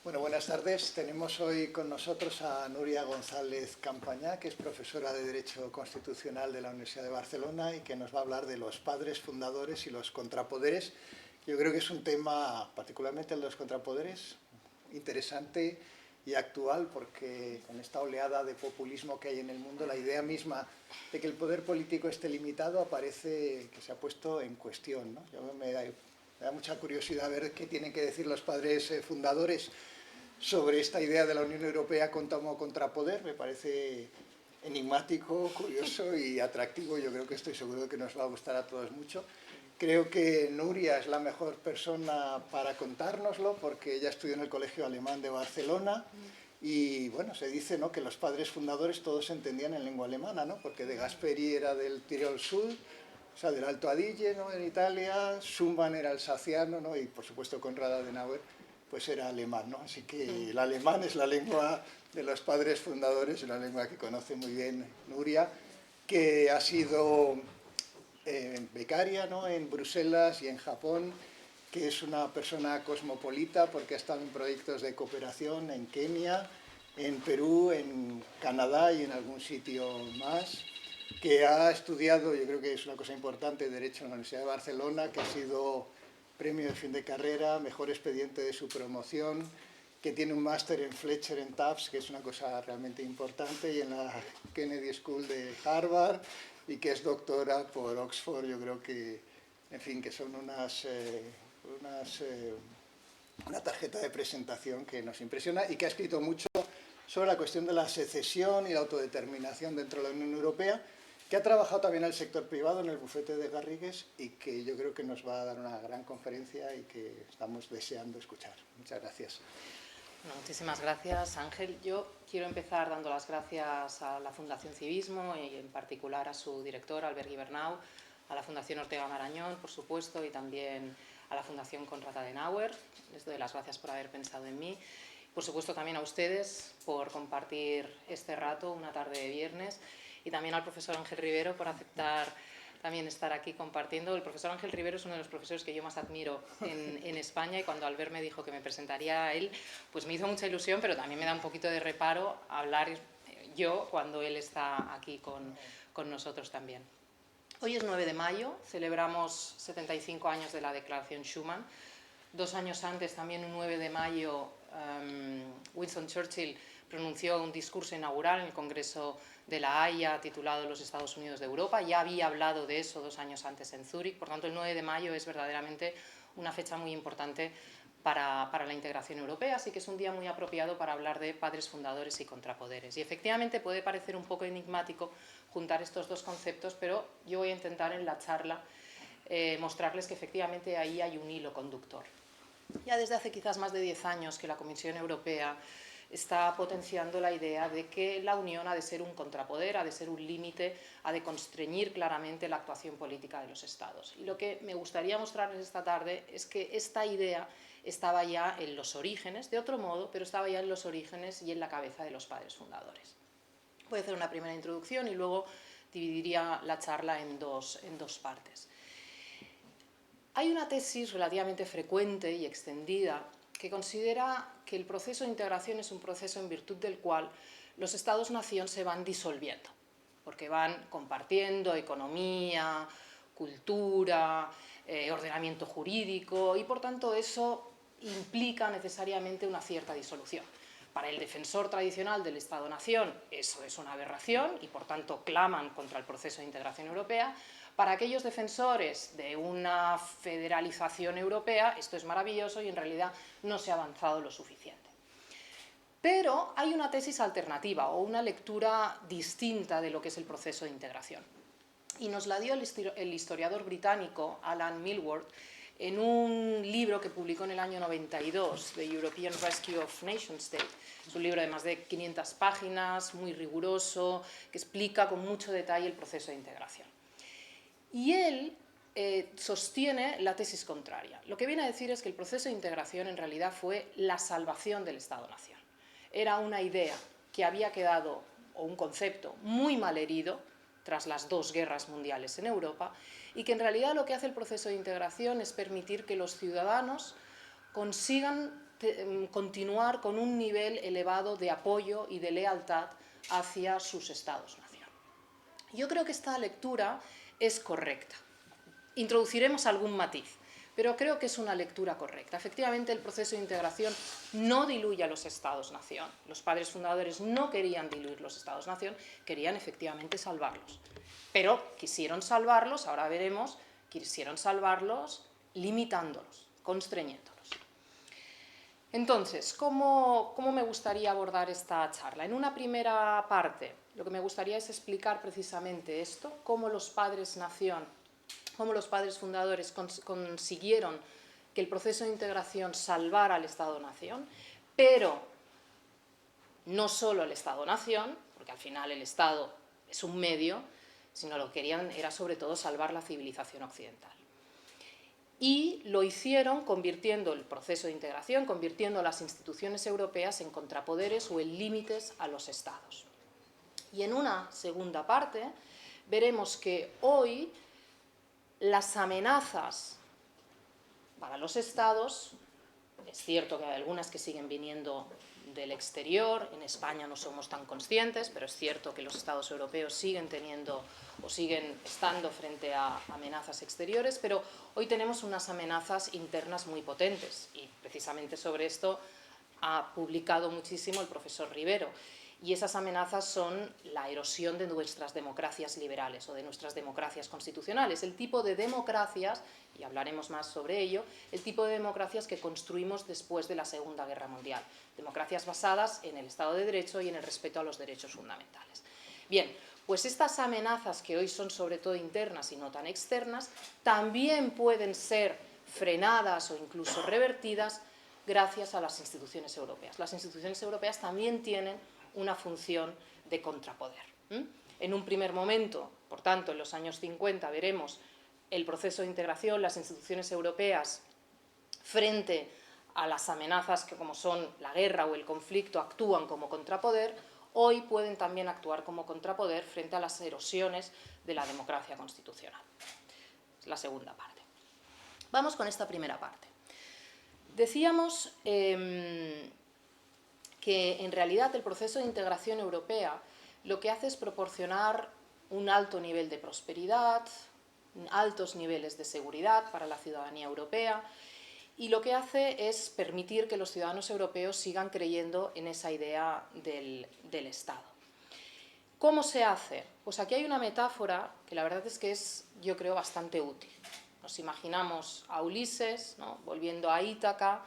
Bueno, buenas tardes. Tenemos hoy con nosotros a Núria González Campañá, que es profesora de Derecho Constitucional de la Universidad de Barcelona y que nos va a hablar de los padres fundadores y los contrapoderes. Yo creo que es un tema, particularmente el de los contrapoderes, interesante y actual, porque con esta oleada de populismo que hay en el mundo, la idea misma de que el poder político esté limitado aparece que se ha puesto en cuestión, ¿no? Me da mucha curiosidad ver qué tienen que decir los padres fundadores sobre esta idea de la Unión Europea como contrapoder. Me parece enigmático, curioso y atractivo. Yo creo que estoy seguro de que nos va a gustar a todos mucho. Creo que Núria es la mejor persona para contárnoslo, porque ella estudió en el Colegio Alemán de Barcelona y, bueno, se dice, ¿no?, que los padres fundadores todos se entendían en lengua alemana, ¿no?, porque De Gasperi era del Tirol Sur, o sea, del Alto Adige, ¿no?, en Italia, Schumann era alsaciano, ¿no?, y, por supuesto, Konrad Adenauer pues era alemán, ¿no? Así que el alemán es la lengua de los padres fundadores, una lengua que conoce muy bien Núria, que ha sido becaria, ¿no?, en Bruselas y en Japón, que es una persona cosmopolita porque ha estado en proyectos de cooperación en Kenia, en Perú, en Canadá y en algún sitio más, que ha estudiado, yo creo que es una cosa importante, Derecho en la Universidad de Barcelona, que ha sido premio de fin de carrera, mejor expediente de su promoción, que tiene un máster en Fletcher en Tufts, que es una cosa realmente importante, y en la Kennedy School de Harvard, y que es doctora por Oxford. Yo creo que, en fin, que son una tarjeta de presentación que nos impresiona y que ha escrito mucho sobre la cuestión de la secesión y la autodeterminación dentro de la Unión Europea, que ha trabajado también en el sector privado, en el bufete de Garrigues, y que yo creo que nos va a dar una gran conferencia y que estamos deseando escuchar. Muchas gracias. Bueno, muchísimas gracias, Ángel. Yo quiero empezar dando las gracias a la Fundación Civismo y en particular a su director, Albert Gibernau, a la Fundación Ortega Marañón, por supuesto, y también a la Fundación Konrad Adenauer. Les doy las gracias por haber pensado en mí. Por supuesto, también a ustedes por compartir este rato, una tarde de viernes, y también al profesor Ángel Rivero por aceptar también estar aquí compartiendo. El profesor Ángel Rivero es uno de los profesores que yo más admiro en España, y cuando Albert me dijo que me presentaría a él, pues me hizo mucha ilusión, pero también me da un poquito de reparo hablar yo cuando él está aquí con nosotros también. Hoy es 9 de mayo, celebramos 75 años de la Declaración Schuman. 2 años antes, también un 9 de mayo, Winston Churchill pronunció un discurso inaugural en el Congreso de la Haya titulado Los Estados Unidos de Europa. Ya había hablado de eso 2 años antes en Zúrich. Por tanto, el 9 de mayo es verdaderamente una fecha muy importante para la integración europea, así que es un día muy apropiado para hablar de padres fundadores y contrapoderes. Y efectivamente puede parecer un poco enigmático juntar estos dos conceptos, pero yo voy a intentar en la charla mostrarles que efectivamente ahí hay un hilo conductor. Ya desde hace quizás más de 10 años que la Comisión Europea está potenciando la idea de que la Unión ha de ser un contrapoder, ha de ser un límite, ha de constreñir claramente la actuación política de los Estados. Y lo que me gustaría mostrarles esta tarde es que esta idea estaba ya en los orígenes, de otro modo, pero estaba ya en los orígenes y en la cabeza de los padres fundadores. Voy a hacer una primera introducción y luego dividiría la charla en dos partes. Hay una tesis relativamente frecuente y extendida que considera que el proceso de integración es un proceso en virtud del cual los Estados-nación se van disolviendo, porque van compartiendo economía, cultura, ordenamiento jurídico, y por tanto eso implica necesariamente una cierta disolución. Para el defensor tradicional del Estado-nación eso es una aberración y por tanto claman contra el proceso de integración europea. Para aquellos defensores de una federalización europea esto es maravilloso y en realidad no se ha avanzado lo suficiente. Pero hay una tesis alternativa o una lectura distinta de lo que es el proceso de integración. Y nos la dio el historiador británico Alan Milward en un libro que publicó en el año 92, The European Rescue of Nation State. Es un libro de más de 500 páginas, muy riguroso, que explica con mucho detalle el proceso de integración. Y él sostiene la tesis contraria. Lo que viene a decir es que el proceso de integración en realidad fue la salvación del Estado-nación. Era una idea que había quedado, o un concepto, muy mal herido tras las 2 guerras mundiales en Europa, y que en realidad lo que hace el proceso de integración es permitir que los ciudadanos consigan continuar con un nivel elevado de apoyo y de lealtad hacia sus estados-nación. Yo creo que esta lectura es correcta. Introduciremos algún matiz, pero creo que es una lectura correcta. Efectivamente, el proceso de integración no diluye a los estados-nación. Los padres fundadores no querían diluir los estados-nación, querían efectivamente salvarlos. Pero quisieron salvarlos, ahora veremos, quisieron salvarlos limitándolos, constreñéndolos. Entonces, ¿cómo me gustaría abordar esta charla? En una primera parte, lo que me gustaría es explicar precisamente esto, cómo los padres-nación, cómo los padres fundadores consiguieron que el proceso de integración salvara al Estado-nación, pero no solo el Estado-nación, porque al final el Estado es un medio, sino lo que querían era sobre todo salvar la civilización occidental. Y lo hicieron convirtiendo el proceso de integración, convirtiendo las instituciones europeas en contrapoderes o en límites a los estados. Y en una segunda parte veremos que hoy las amenazas para los estados, es cierto que hay algunas que siguen viniendo del exterior, en España no somos tan conscientes, pero es cierto que los estados europeos siguen teniendo o siguen estando frente a amenazas exteriores, pero hoy tenemos unas amenazas internas muy potentes y precisamente sobre esto ha publicado muchísimo el profesor Rivero. Y esas amenazas son la erosión de nuestras democracias liberales o de nuestras democracias constitucionales, el tipo de democracias, y hablaremos más sobre ello, el tipo de democracias que construimos después de la Segunda Guerra Mundial, democracias basadas en el Estado de Derecho y en el respeto a los derechos fundamentales. Bien, pues estas amenazas que hoy son sobre todo internas y no tan externas, también pueden ser frenadas o incluso revertidas gracias a las instituciones europeas. Las instituciones europeas también tienen una función de contrapoder. En un primer momento, por tanto, en los años 50 veremos el proceso de integración, las instituciones europeas frente a las amenazas que como son la guerra o el conflicto actúan como contrapoder, hoy pueden también actuar como contrapoder frente a las erosiones de la democracia constitucional. Es la segunda parte. Vamos con esta primera parte. Decíamos que en realidad el proceso de integración europea lo que hace es proporcionar un alto nivel de prosperidad, altos niveles de seguridad para la ciudadanía europea y lo que hace es permitir que los ciudadanos europeos sigan creyendo en esa idea del Estado. ¿Cómo se hace? Pues aquí hay una metáfora que la verdad es que es, yo creo, bastante útil. Nos imaginamos a Ulises, ¿no?, volviendo a Ítaca.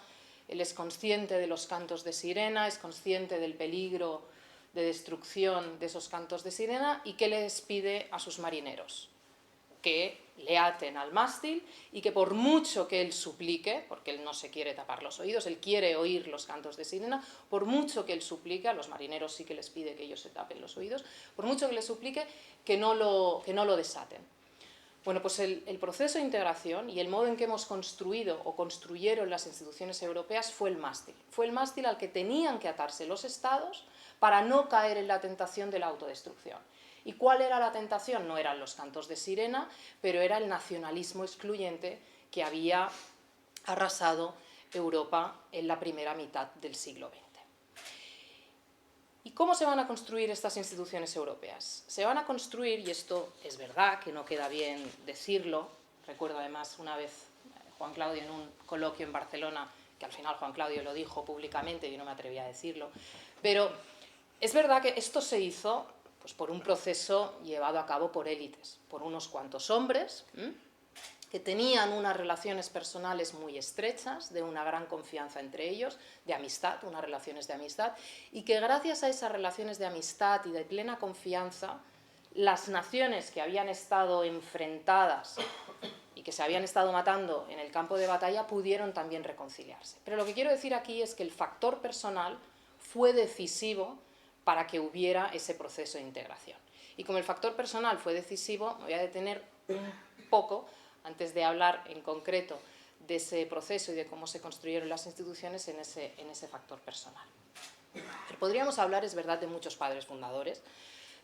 Él es consciente de los cantos de sirena, es consciente del peligro de destrucción de esos cantos de sirena y ¿qué les pide a sus marineros? Que le aten al mástil y que por mucho que él suplique, porque él no se quiere tapar los oídos, él quiere oír los cantos de sirena, por mucho que él suplique, a los marineros sí que les pide que ellos se tapen los oídos, por mucho que les suplique, que no lo desaten. Bueno, pues el proceso de integración y el modo en que hemos construido o construyeron las instituciones europeas fue el mástil. Fue el mástil al que tenían que atarse los estados para no caer en la tentación de la autodestrucción. ¿Y cuál era la tentación? No eran los cantos de sirena, pero era el nacionalismo excluyente que había arrasado Europa en la primera mitad del siglo XX. ¿Y cómo se van a construir estas instituciones europeas? Se van a construir, y esto es verdad que no queda bien decirlo, recuerdo además una vez Juan Claudio en un coloquio en Barcelona, que al final Juan Claudio lo dijo públicamente, yo no me atrevía a decirlo, pero es verdad que esto se hizo pues, por un proceso llevado a cabo por élites, por unos cuantos hombres, que tenían unas relaciones personales muy estrechas, de una gran confianza entre ellos, de amistad, unas relaciones de amistad, y que gracias a esas relaciones de amistad y de plena confianza, las naciones que habían estado enfrentadas y que se habían estado matando en el campo de batalla pudieron también reconciliarse. Pero lo que quiero decir aquí es que el factor personal fue decisivo para que hubiera ese proceso de integración. Y como el factor personal fue decisivo, me voy a detener un poco antes de hablar en concreto de ese proceso y de cómo se construyeron las instituciones en ese factor personal. Pero podríamos hablar, es verdad, de muchos padres fundadores,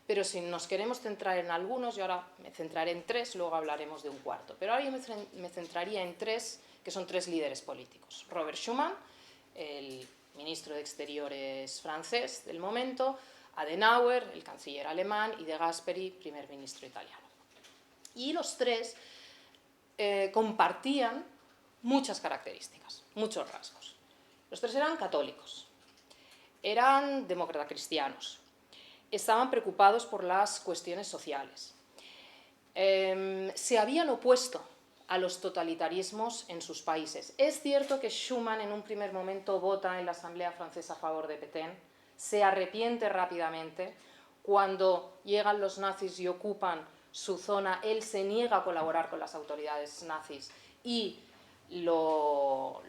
pero si nos queremos centrar en algunos, yo ahora me centraré en tres, luego hablaremos de un cuarto, pero ahora yo me centraría en tres, que son tres líderes políticos. Robert Schuman, el ministro de Exteriores francés del momento, Adenauer, el canciller alemán, y De Gasperi, primer ministro italiano. Y los tres compartían muchas características, muchos rasgos. Los tres eran católicos, eran demócratas cristianos, estaban preocupados por las cuestiones sociales, se habían opuesto a los totalitarismos en sus países. Es cierto que Schuman en un primer momento vota en la Asamblea Francesa a favor de Pétain, se arrepiente rápidamente, cuando llegan los nazis y ocupan su zona, él se niega a colaborar con las autoridades nazis y lo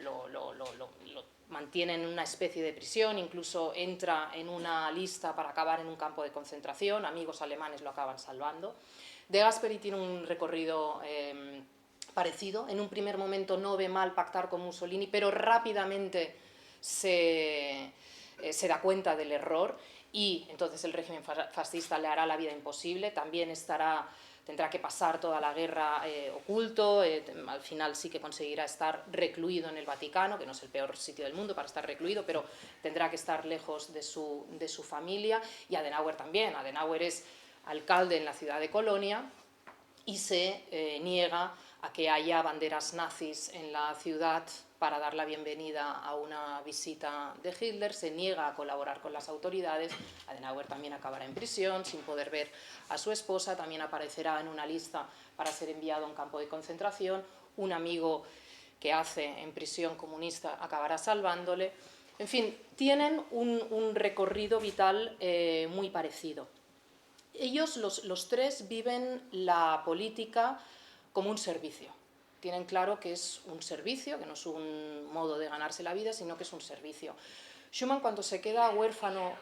mantiene en una especie de prisión, incluso entra en una lista para acabar en un campo de concentración, amigos alemanes lo acaban salvando. De Gasperi tiene un recorrido parecido, en un primer momento no ve mal pactar con Mussolini, pero rápidamente se da cuenta del error y entonces el régimen fascista le hará la vida imposible, también tendrá que pasar toda la guerra oculto, al final sí que conseguirá estar recluido en el Vaticano, que no es el peor sitio del mundo para estar recluido, pero tendrá que estar lejos de su familia, y Adenauer también. Adenauer es alcalde en la ciudad de Colonia y se niega a que haya banderas nazis en la ciudad para dar la bienvenida a una visita de Hitler, se niega a colaborar con las autoridades. Adenauer también acabará en prisión sin poder ver a su esposa, también aparecerá en una lista para ser enviado a un campo de concentración, un amigo que hace en prisión comunista acabará salvándole. En fin, tienen un recorrido vital muy parecido. Ellos, los tres, viven la política como un servicio. Tienen claro que es un servicio, que no es un modo de ganarse la vida, sino que es un servicio. Schuman, cuando se queda huérfano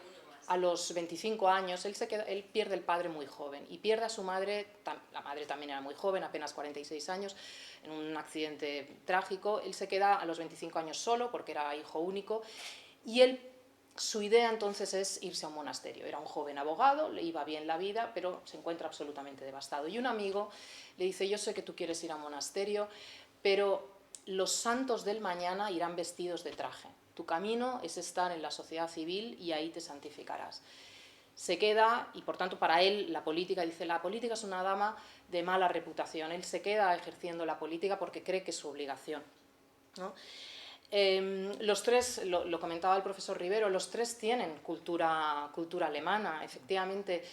a los 25 años, él pierde el padre muy joven y pierde a su madre, la madre también era muy joven, apenas 46 años, en un accidente trágico. Él se queda a los 25 años solo porque era hijo único y su idea entonces es irse a un monasterio. Era un joven abogado, le iba bien la vida, pero se encuentra absolutamente devastado. Y un amigo le dice: yo sé que tú quieres ir a un monasterio, pero los santos del mañana irán vestidos de traje. Tu camino es estar en la sociedad civil y ahí te santificarás. Se queda, y por tanto para él la política es una dama de mala reputación. Él se queda ejerciendo la política porque cree que es su obligación, ¿no? Los tres, lo comentaba el profesor Rivero, los tres tienen cultura alemana, efectivamente.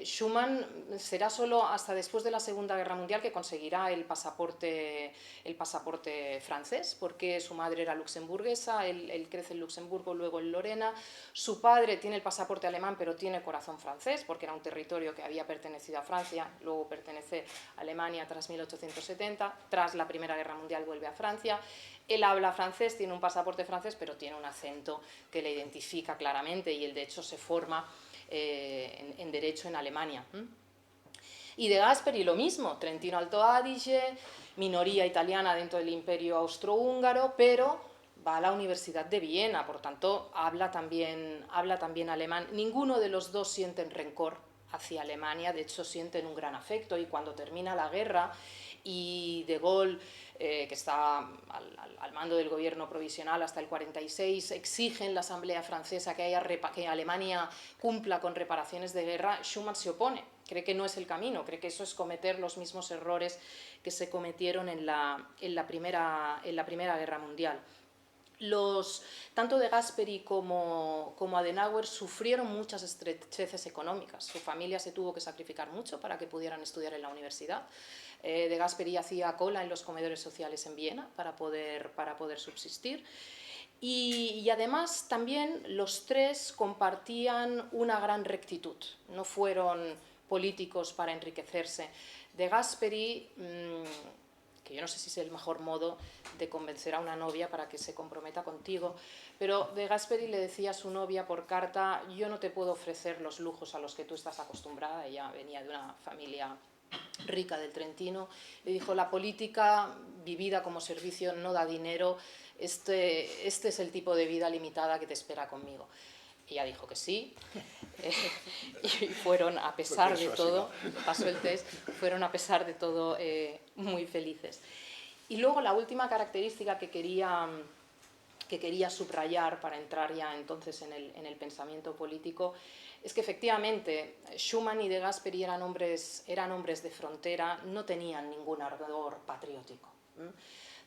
Schuman será solo hasta después de la Segunda Guerra Mundial que conseguirá el pasaporte francés, porque su madre era luxemburguesa, él crece en Luxemburgo, luego en Lorena. Su padre tiene el pasaporte alemán, pero tiene corazón francés, porque era un territorio que había pertenecido a Francia, luego pertenece a Alemania tras 1870, tras la Primera Guerra Mundial vuelve a Francia. Él habla francés, tiene un pasaporte francés, pero tiene un acento que le identifica claramente, y él de hecho se forma en Derecho en Alemania. Y De Gasperi lo mismo, Trentino Alto Adige, minoría italiana dentro del Imperio Austrohúngaro, pero va a la Universidad de Viena, por tanto habla también alemán. Ninguno de los dos sienten rencor hacia Alemania, de hecho sienten un gran afecto, y cuando termina la guerra y De Gaulle, que está al mando del gobierno provisional hasta el 46, exige en la Asamblea Francesa que Alemania cumpla con reparaciones de guerra, Schuman se opone, cree que no es el camino, cree que eso es cometer los mismos errores que se cometieron en la Primera Guerra Mundial. Tanto De Gasperi como Adenauer sufrieron muchas estrecheces económicas. Su familia se tuvo que sacrificar mucho para que pudieran estudiar en la universidad. De Gasperi hacía cola en los comedores sociales en Viena para poder subsistir. Y además también los tres compartían una gran rectitud. No fueron políticos para enriquecerse. De Gasperi, que yo no sé si es el mejor modo de convencer a una novia para que se comprometa contigo, pero De Gasperi le decía a su novia por carta: yo no te puedo ofrecer los lujos a los que tú estás acostumbrada. Ella venía de una familia rica del Trentino. Le dijo: la política vivida como servicio no da dinero, este es el tipo de vida limitada que te espera conmigo. Ella dijo que sí, y fueron, a pesar de todo, pasó el test, fueron a pesar de todo muy felices. Y luego la última característica que quería que quería subrayar para entrar ya entonces en el pensamiento político, es que efectivamente Schuman y De Gasperi eran hombres de frontera, no tenían ningún ardor patriótico.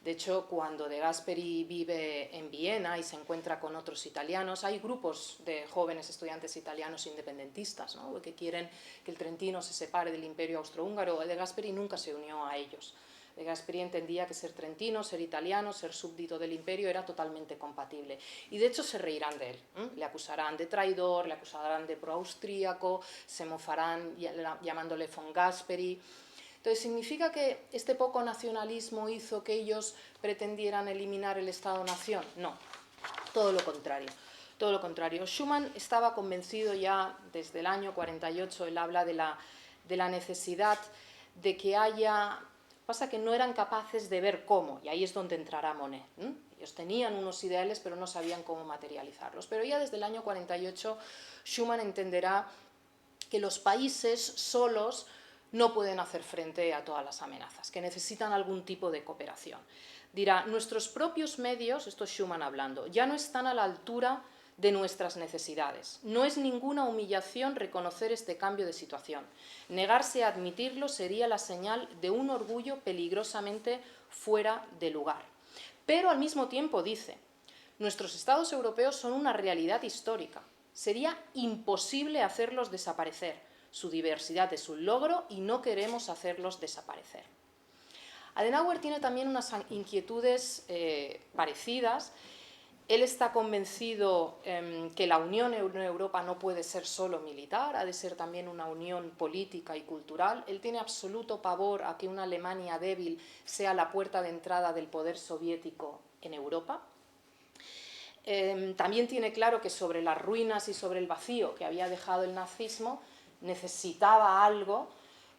De hecho, cuando De Gasperi vive en Viena y se encuentra con otros italianos, hay grupos de jóvenes estudiantes italianos independentistas, ¿no?, que quieren que el Trentino se separe del Imperio Austrohúngaro. De Gasperi nunca se unió a ellos. De Gasperi entendía que ser trentino, ser italiano, ser súbdito del imperio era totalmente compatible. Y de hecho se reirán de él, le acusarán de traidor, le acusarán de proaustríaco, se mofarán llamándole von Gasperi. Entonces, ¿significa que este poco nacionalismo hizo que ellos pretendieran eliminar el Estado-nación? No, todo lo contrario. Todo lo contrario. Schuman estaba convencido ya desde el año 48, él habla de la necesidad de que haya... Pasa que no eran capaces de ver cómo, y ahí es donde entrará Monet. Ellos tenían unos ideales, pero no sabían cómo materializarlos. Pero ya desde el año 48, Schuman entenderá que los países solos no pueden hacer frente a todas las amenazas, que necesitan algún tipo de cooperación. Dirá, nuestros propios medios, esto es Schuman hablando, ya no están a la altura de nuestras necesidades. No es ninguna humillación reconocer este cambio de situación. Negarse a admitirlo sería la señal de un orgullo peligrosamente fuera de lugar. Pero al mismo tiempo dice, nuestros estados europeos son una realidad histórica. Sería imposible hacerlos desaparecer. Su diversidad es un logro y no queremos hacerlos desaparecer. Adenauer tiene también unas inquietudes parecidas. Él está convencido que la unión en Europa no puede ser solo militar, ha de ser también una unión política y cultural. Él tiene absoluto pavor a que una Alemania débil sea la puerta de entrada del poder soviético en Europa. También tiene claro que sobre las ruinas y sobre el vacío que había dejado el nazismo necesitaba algo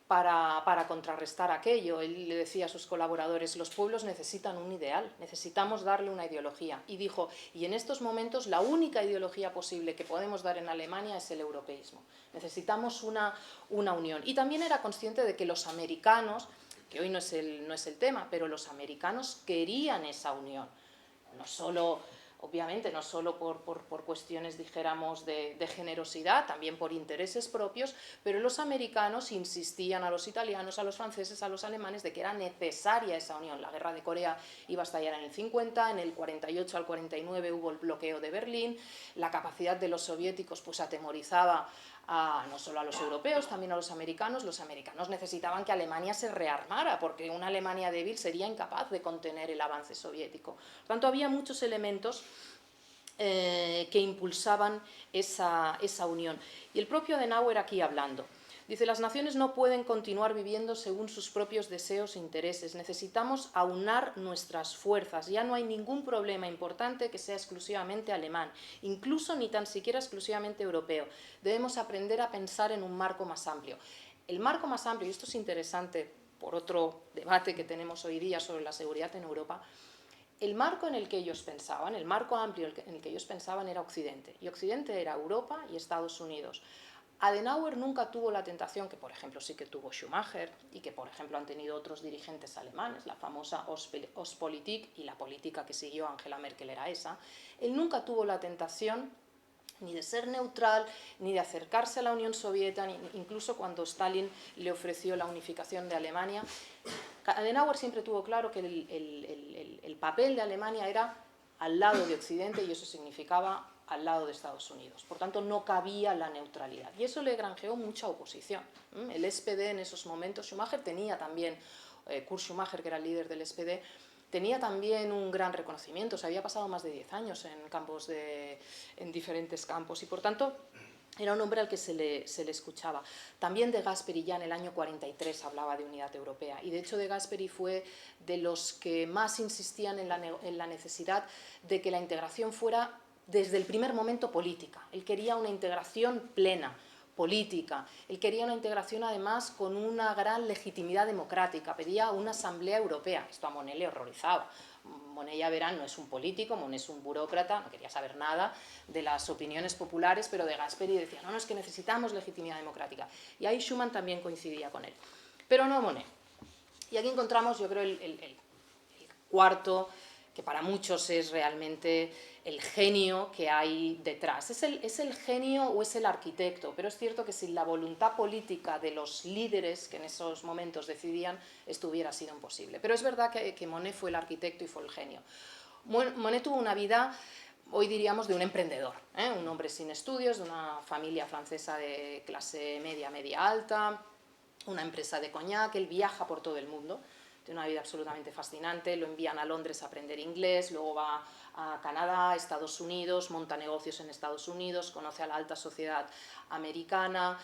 para contrarrestar aquello. Él le decía a sus colaboradores, los pueblos necesitan un ideal, necesitamos darle una ideología. Y dijo, y en estos momentos la única ideología posible que podemos dar en Alemania es el europeísmo. Necesitamos una unión. Y también era consciente de que los americanos, que hoy no es el tema, pero los americanos querían esa unión. No solo... Obviamente, no solo por cuestiones, dijéramos, de generosidad, también por intereses propios, pero los americanos insistían a los italianos, a los franceses, a los alemanes, de que era necesaria esa unión. La guerra de Corea iba a estallar en el 50, en el 48 al 49 hubo el bloqueo de Berlín, la capacidad de los soviéticos pues atemorizaba no solo a los europeos, también a los americanos. Los americanos necesitaban que Alemania se rearmara, porque una Alemania débil sería incapaz de contener el avance soviético. Por tanto, había muchos elementos que impulsaban esa unión. Y el propio Adenauer aquí hablando. Dice, las naciones no pueden continuar viviendo según sus propios deseos e intereses. Necesitamos aunar nuestras fuerzas. Ya no hay ningún problema importante que sea exclusivamente alemán, incluso ni tan siquiera exclusivamente europeo. Debemos aprender a pensar en un marco más amplio. El marco más amplio, y esto es interesante por otro debate que tenemos hoy día sobre la seguridad en Europa, el marco en el que ellos pensaban, el marco amplio en el que ellos pensaban era Occidente. Y Occidente era Europa y Estados Unidos. Adenauer nunca tuvo la tentación, que por ejemplo sí que tuvo Schumacher y que por ejemplo han tenido otros dirigentes alemanes, la famosa Ostpolitik y la política que siguió Angela Merkel era esa. Él nunca tuvo la tentación ni de ser neutral, ni de acercarse a la Unión Soviética, incluso cuando Stalin le ofreció la unificación de Alemania. Adenauer siempre tuvo claro que el papel de Alemania era al lado de Occidente y eso significaba al lado de Estados Unidos. Por tanto, no cabía la neutralidad. Y eso le granjeó mucha oposición. El SPD en esos momentos, Schumacher tenía también, Kurt Schumacher, que era el líder del SPD, tenía también un gran reconocimiento. Se había pasado más de 10 años en diferentes campos y, por tanto, era un hombre al que se le escuchaba. También De Gasperi ya en el año 43 hablaba de unidad europea y de hecho De Gasperi fue de los que más insistían en la necesidad de que la integración fuera desde el primer momento política. Él quería una integración plena, política. Él quería una integración además con una gran legitimidad democrática. Pedía una asamblea europea. Esto a Monet le horrorizaba. Monet, ya verán, no es un político, Monet es un burócrata, no quería saber nada de las opiniones populares, pero De Gasperi decía, no, es que necesitamos legitimidad democrática. Y ahí Schuman también coincidía con él. Pero no Monet. Y aquí encontramos, yo creo, el cuarto, que para muchos es realmente el genio que hay detrás. Es el genio o es el arquitecto, pero es cierto que sin la voluntad política de los líderes que en esos momentos decidían, esto hubiera sido imposible. Pero es verdad que Monet fue el arquitecto y fue el genio. Monet tuvo una vida, hoy diríamos, de un emprendedor, un hombre sin estudios, de una familia francesa de clase media, media alta, una empresa de coñac. Él viaja por todo el mundo, tiene una vida absolutamente fascinante, lo envían a Londres a aprender inglés, luego va a Canadá, Estados Unidos, monta negocios en Estados Unidos, conoce a la alta sociedad americana.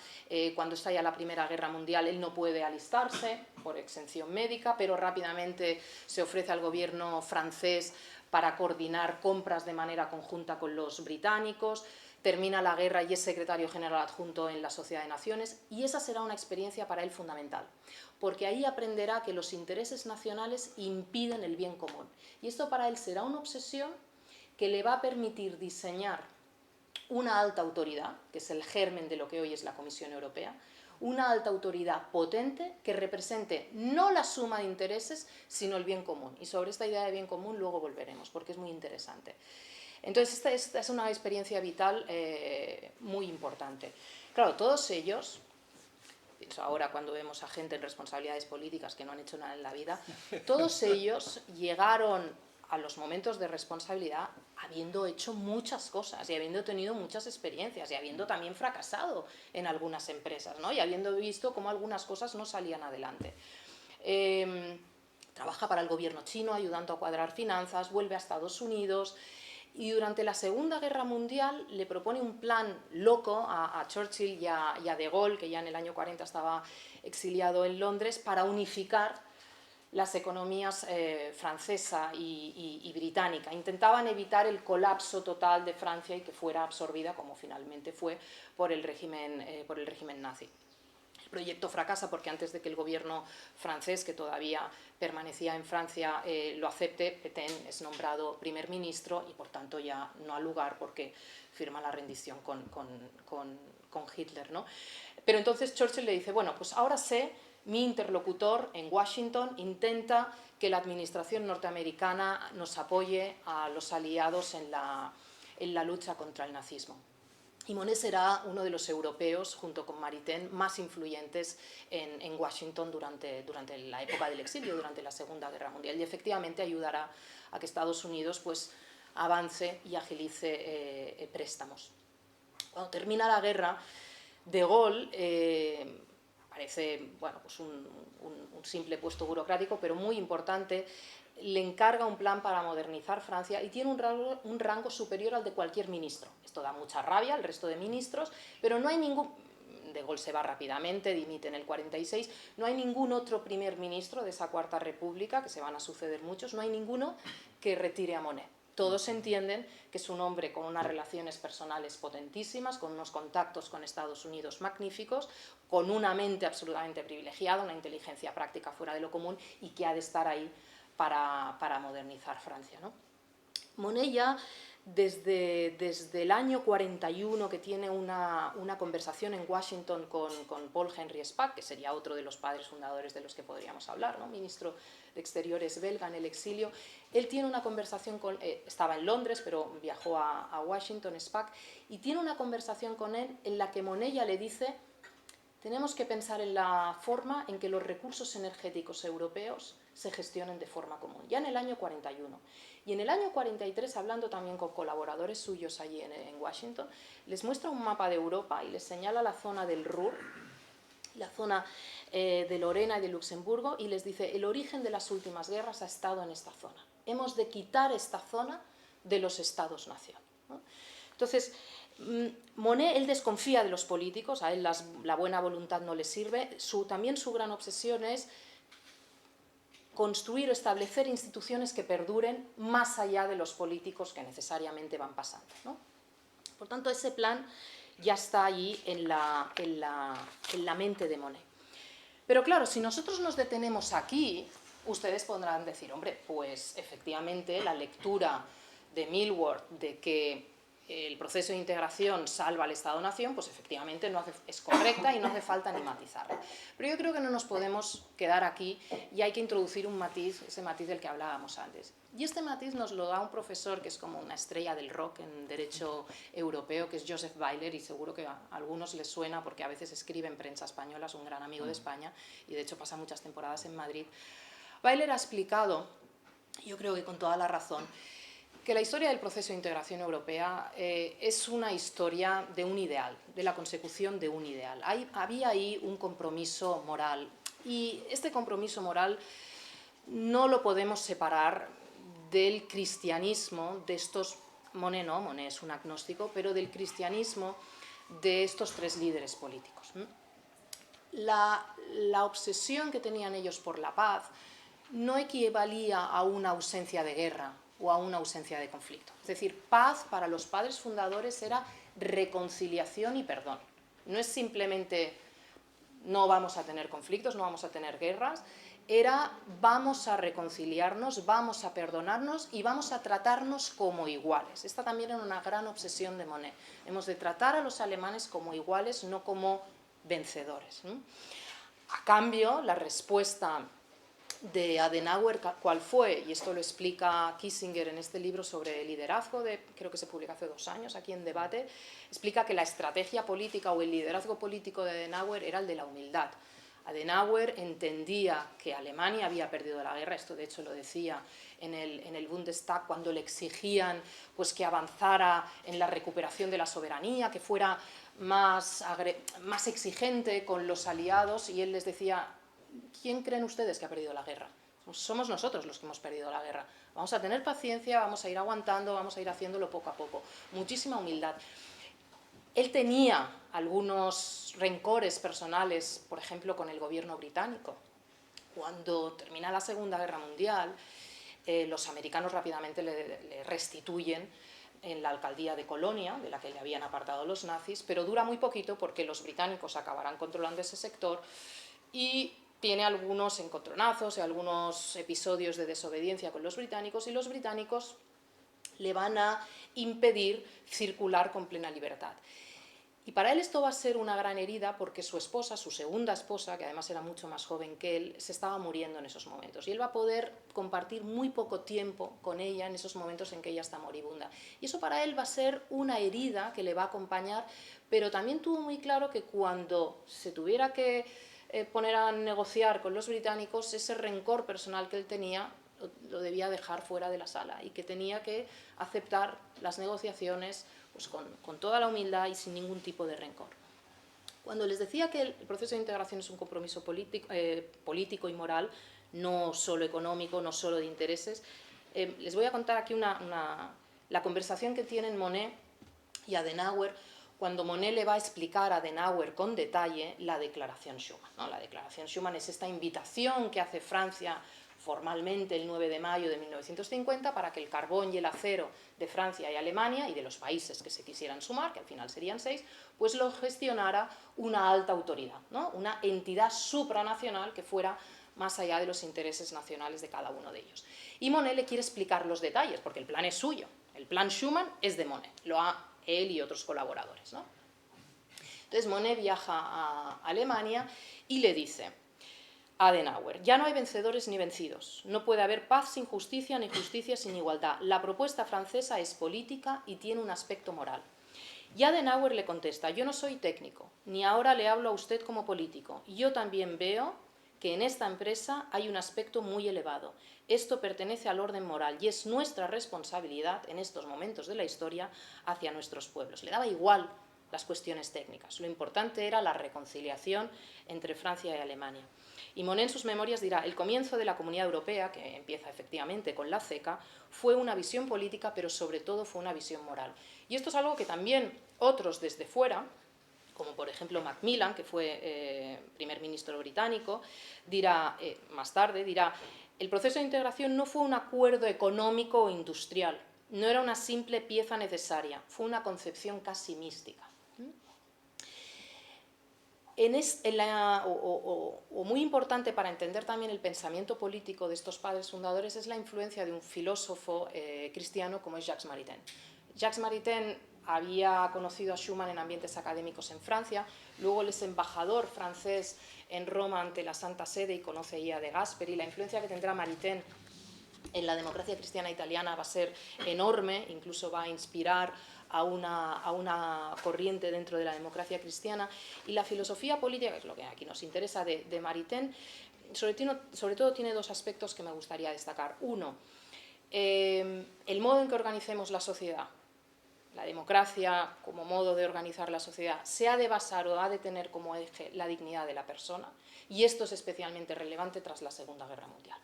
Cuando estalla la Primera Guerra Mundial, él no puede alistarse por exención médica, pero rápidamente se ofrece al gobierno francés para coordinar compras de manera conjunta con los británicos. Termina la guerra y es secretario general adjunto en la Sociedad de Naciones, y esa será una experiencia para él fundamental, porque ahí aprenderá que los intereses nacionales impiden el bien común. Y esto para él será una obsesión que le va a permitir diseñar una alta autoridad, que es el germen de lo que hoy es la Comisión Europea, una alta autoridad potente que represente no la suma de intereses, sino el bien común. Y sobre esta idea de bien común luego volveremos, porque es muy interesante. Entonces, esta es una experiencia vital muy importante. Claro, todos ellos, pienso ahora cuando vemos a gente en responsabilidades políticas que no han hecho nada en la vida, todos ellos llegaron a los momentos de responsabilidad habiendo hecho muchas cosas y habiendo tenido muchas experiencias y habiendo también fracasado en algunas empresas, ¿no? Y habiendo visto cómo algunas cosas no salían adelante. Trabaja para el gobierno chino ayudando a cuadrar finanzas, vuelve a Estados Unidos y durante la Segunda Guerra Mundial le propone un plan loco a Churchill y a De Gaulle, que ya en el año 40 estaba exiliado en Londres, para unificar las economías francesa y británica. Intentaban evitar el colapso total de Francia y que fuera absorbida, como finalmente fue, por el régimen nazi. El proyecto fracasa porque antes de que el gobierno francés, que todavía permanecía en Francia, lo acepte, Pétain es nombrado primer ministro y por tanto ya no ha lugar porque firma la rendición con Hitler, ¿no? Pero entonces Churchill le dice, bueno, pues ahora mi interlocutor en Washington intenta que la administración norteamericana nos apoye a los aliados en la lucha contra el nazismo. Y Monet será uno de los europeos, junto con Maritain, más influyentes en Washington durante la época del exilio, durante la Segunda Guerra Mundial. Y efectivamente ayudará a que Estados Unidos pues, avance y agilice préstamos. Cuando termina la guerra, De Gaulle parece bueno, pues un simple puesto burocrático, pero muy importante, le encarga un plan para modernizar Francia y tiene un rango superior al de cualquier ministro. Esto da mucha rabia al resto de ministros, pero no hay ningún... De Gaulle se va rápidamente, dimite en el 46, no hay ningún otro primer ministro de esa Cuarta República, que se van a suceder muchos, no hay ninguno que retire a Monet. Todos entienden que es un hombre con unas relaciones personales potentísimas, con unos contactos con Estados Unidos magníficos, con una mente absolutamente privilegiada, una inteligencia práctica fuera de lo común y que ha de estar ahí para modernizar Francia, ¿no? Monet ya desde el año 41 que tiene una conversación en Washington con Paul Henry Spaak, que sería otro de los padres fundadores de los que podríamos hablar, ¿no? Ministro de Exteriores belga en el exilio. Él tiene una conversación estaba en Londres, pero viajó a Washington, Spaak, y tiene una conversación con él en la que Monet ya le dice: tenemos que pensar en la forma en que los recursos energéticos europeos se gestionen de forma común, ya en el año 41. Y en el año 43, hablando también con colaboradores suyos allí en Washington, les muestra un mapa de Europa y les señala la zona del Ruhr, la zona de Lorena y de Luxemburgo, y les dice: el origen de las últimas guerras ha estado en esta zona. Hemos de quitar esta zona de los Estados-nación, ¿no? Entonces, Monet, él desconfía de los políticos, a él la buena voluntad no le sirve, también su gran obsesión es construir o establecer instituciones que perduren más allá de los políticos que necesariamente van pasando, ¿no? Por tanto, ese plan ya está allí en la mente de Monet. Pero claro, si nosotros nos detenemos aquí, ustedes podrán decir, hombre, pues efectivamente la lectura de Millward de que el proceso de integración salva al Estado-Nación, pues efectivamente es correcta y no hace falta ni matizarla. Pero yo creo que no nos podemos quedar aquí y hay que introducir un matiz, ese matiz del que hablábamos antes. Y este matiz nos lo da un profesor que es como una estrella del rock en derecho europeo, que es Joseph Weiler, y seguro que a algunos les suena porque a veces escribe en prensa española, es un gran amigo de España y de hecho pasa muchas temporadas en Madrid. Weiler ha explicado, yo creo que con toda la razón, que la historia del proceso de integración europea es una historia de un ideal, de la consecución de un ideal. Había ahí un compromiso moral y este compromiso moral no lo podemos separar del cristianismo de estos, Monet no, Monet es un agnóstico, pero del cristianismo de estos tres líderes políticos. La obsesión que tenían ellos por la paz no equivalía a una ausencia de guerra o a una ausencia de conflicto. Es decir, paz para los padres fundadores era reconciliación y perdón. No es simplemente no vamos a tener conflictos, no vamos a tener guerras, era vamos a reconciliarnos, vamos a perdonarnos y vamos a tratarnos como iguales. Esta también era una gran obsesión de Monet. Hemos de tratar a los alemanes como iguales, no como vencedores. A cambio, la respuesta de Adenauer, ¿cuál fue? Y esto lo explica Kissinger en este libro sobre liderazgo, creo que se publica hace 2 años, aquí en Debate, explica que la estrategia política o el liderazgo político de Adenauer era el de la humildad. Adenauer entendía que Alemania había perdido la guerra, esto de hecho lo decía en el Bundestag cuando le exigían pues, que avanzara en la recuperación de la soberanía, que fuera más exigente con los aliados, y él les decía: ¿quién creen ustedes que ha perdido la guerra? Somos nosotros los que hemos perdido la guerra. Vamos a tener paciencia, vamos a ir aguantando, vamos a ir haciéndolo poco a poco. Muchísima humildad. Él tenía algunos rencores personales, por ejemplo, con el gobierno británico. Cuando termina la Segunda Guerra Mundial, los americanos rápidamente le restituyen en la alcaldía de Colonia, de la que le habían apartado los nazis, pero dura muy poquito porque los británicos acabarán controlando ese sector y tiene algunos encontronazos y algunos episodios de desobediencia con los británicos, y los británicos le van a impedir circular con plena libertad. Y para él esto va a ser una gran herida porque su esposa, su segunda esposa, que además era mucho más joven que él, se estaba muriendo en esos momentos. Y él va a poder compartir muy poco tiempo con ella en esos momentos en que ella está moribunda. Y eso para él va a ser una herida que le va a acompañar, pero también tuvo muy claro que cuando se tuviera que poner a negociar con los británicos, ese rencor personal que él tenía lo debía dejar fuera de la sala y que tenía que aceptar las negociaciones pues con toda la humildad y sin ningún tipo de rencor. Cuando les decía que el proceso de integración es un compromiso político y moral, no solo económico, no solo de intereses, les voy a contar aquí la conversación que tienen Monet y Adenauer cuando Monet le va a explicar a Adenauer con detalle la Declaración Schuman, ¿no? La Declaración Schuman es esta invitación que hace Francia formalmente el 9 de mayo de 1950 para que el carbón y el acero de Francia y Alemania y de los países que se quisieran sumar, que al final serían 6, pues lo gestionara una alta autoridad, ¿no? Una entidad supranacional que fuera más allá de los intereses nacionales de cada uno de ellos. Y Monet le quiere explicar los detalles, porque el plan es suyo, el plan Schuman es de Monet, lo ha él y otros colaboradores, ¿no? Entonces Monet viaja a Alemania y le dice a Adenauer: ya no hay vencedores ni vencidos, no puede haber paz sin justicia ni justicia sin igualdad, la propuesta francesa es política y tiene un aspecto moral. Y Adenauer le contesta: yo no soy técnico, ni ahora le hablo a usted como político, yo también veo que en esta empresa hay un aspecto muy elevado. Esto pertenece al orden moral y es nuestra responsabilidad en estos momentos de la historia hacia nuestros pueblos. Le daba igual las cuestiones técnicas, lo importante era la reconciliación entre Francia y Alemania. Y Monet en sus memorias dirá: el comienzo de la Comunidad Europea, que empieza efectivamente con la CECA, fue una visión política, pero sobre todo fue una visión moral. Y esto es algo que también otros desde fuera, como por ejemplo Macmillan, que fue primer ministro británico, dirá más tarde, dirá: el proceso de integración no fue un acuerdo económico o industrial, no era una simple pieza necesaria, fue una concepción casi mística. Muy importante para entender también el pensamiento político de estos padres fundadores es la influencia de un filósofo cristiano como es Jacques Maritain. Jacques Maritain había conocido a Schuman en ambientes académicos en Francia, luego él es embajador francés en Roma ante la Santa Sede y conoce ya De Gasperi. La influencia que tendrá Maritain en la democracia cristiana italiana va a ser enorme, incluso va a inspirar a una corriente dentro de la democracia cristiana. Y la filosofía política, que es lo que aquí nos interesa, de Maritain, sobre todo tiene dos aspectos que me gustaría destacar. Uno, el modo en que organicemos la sociedad, la democracia como modo de organizar la sociedad, se ha de basar o ha de tener como eje la dignidad de la persona, y esto es especialmente relevante tras la Segunda Guerra Mundial.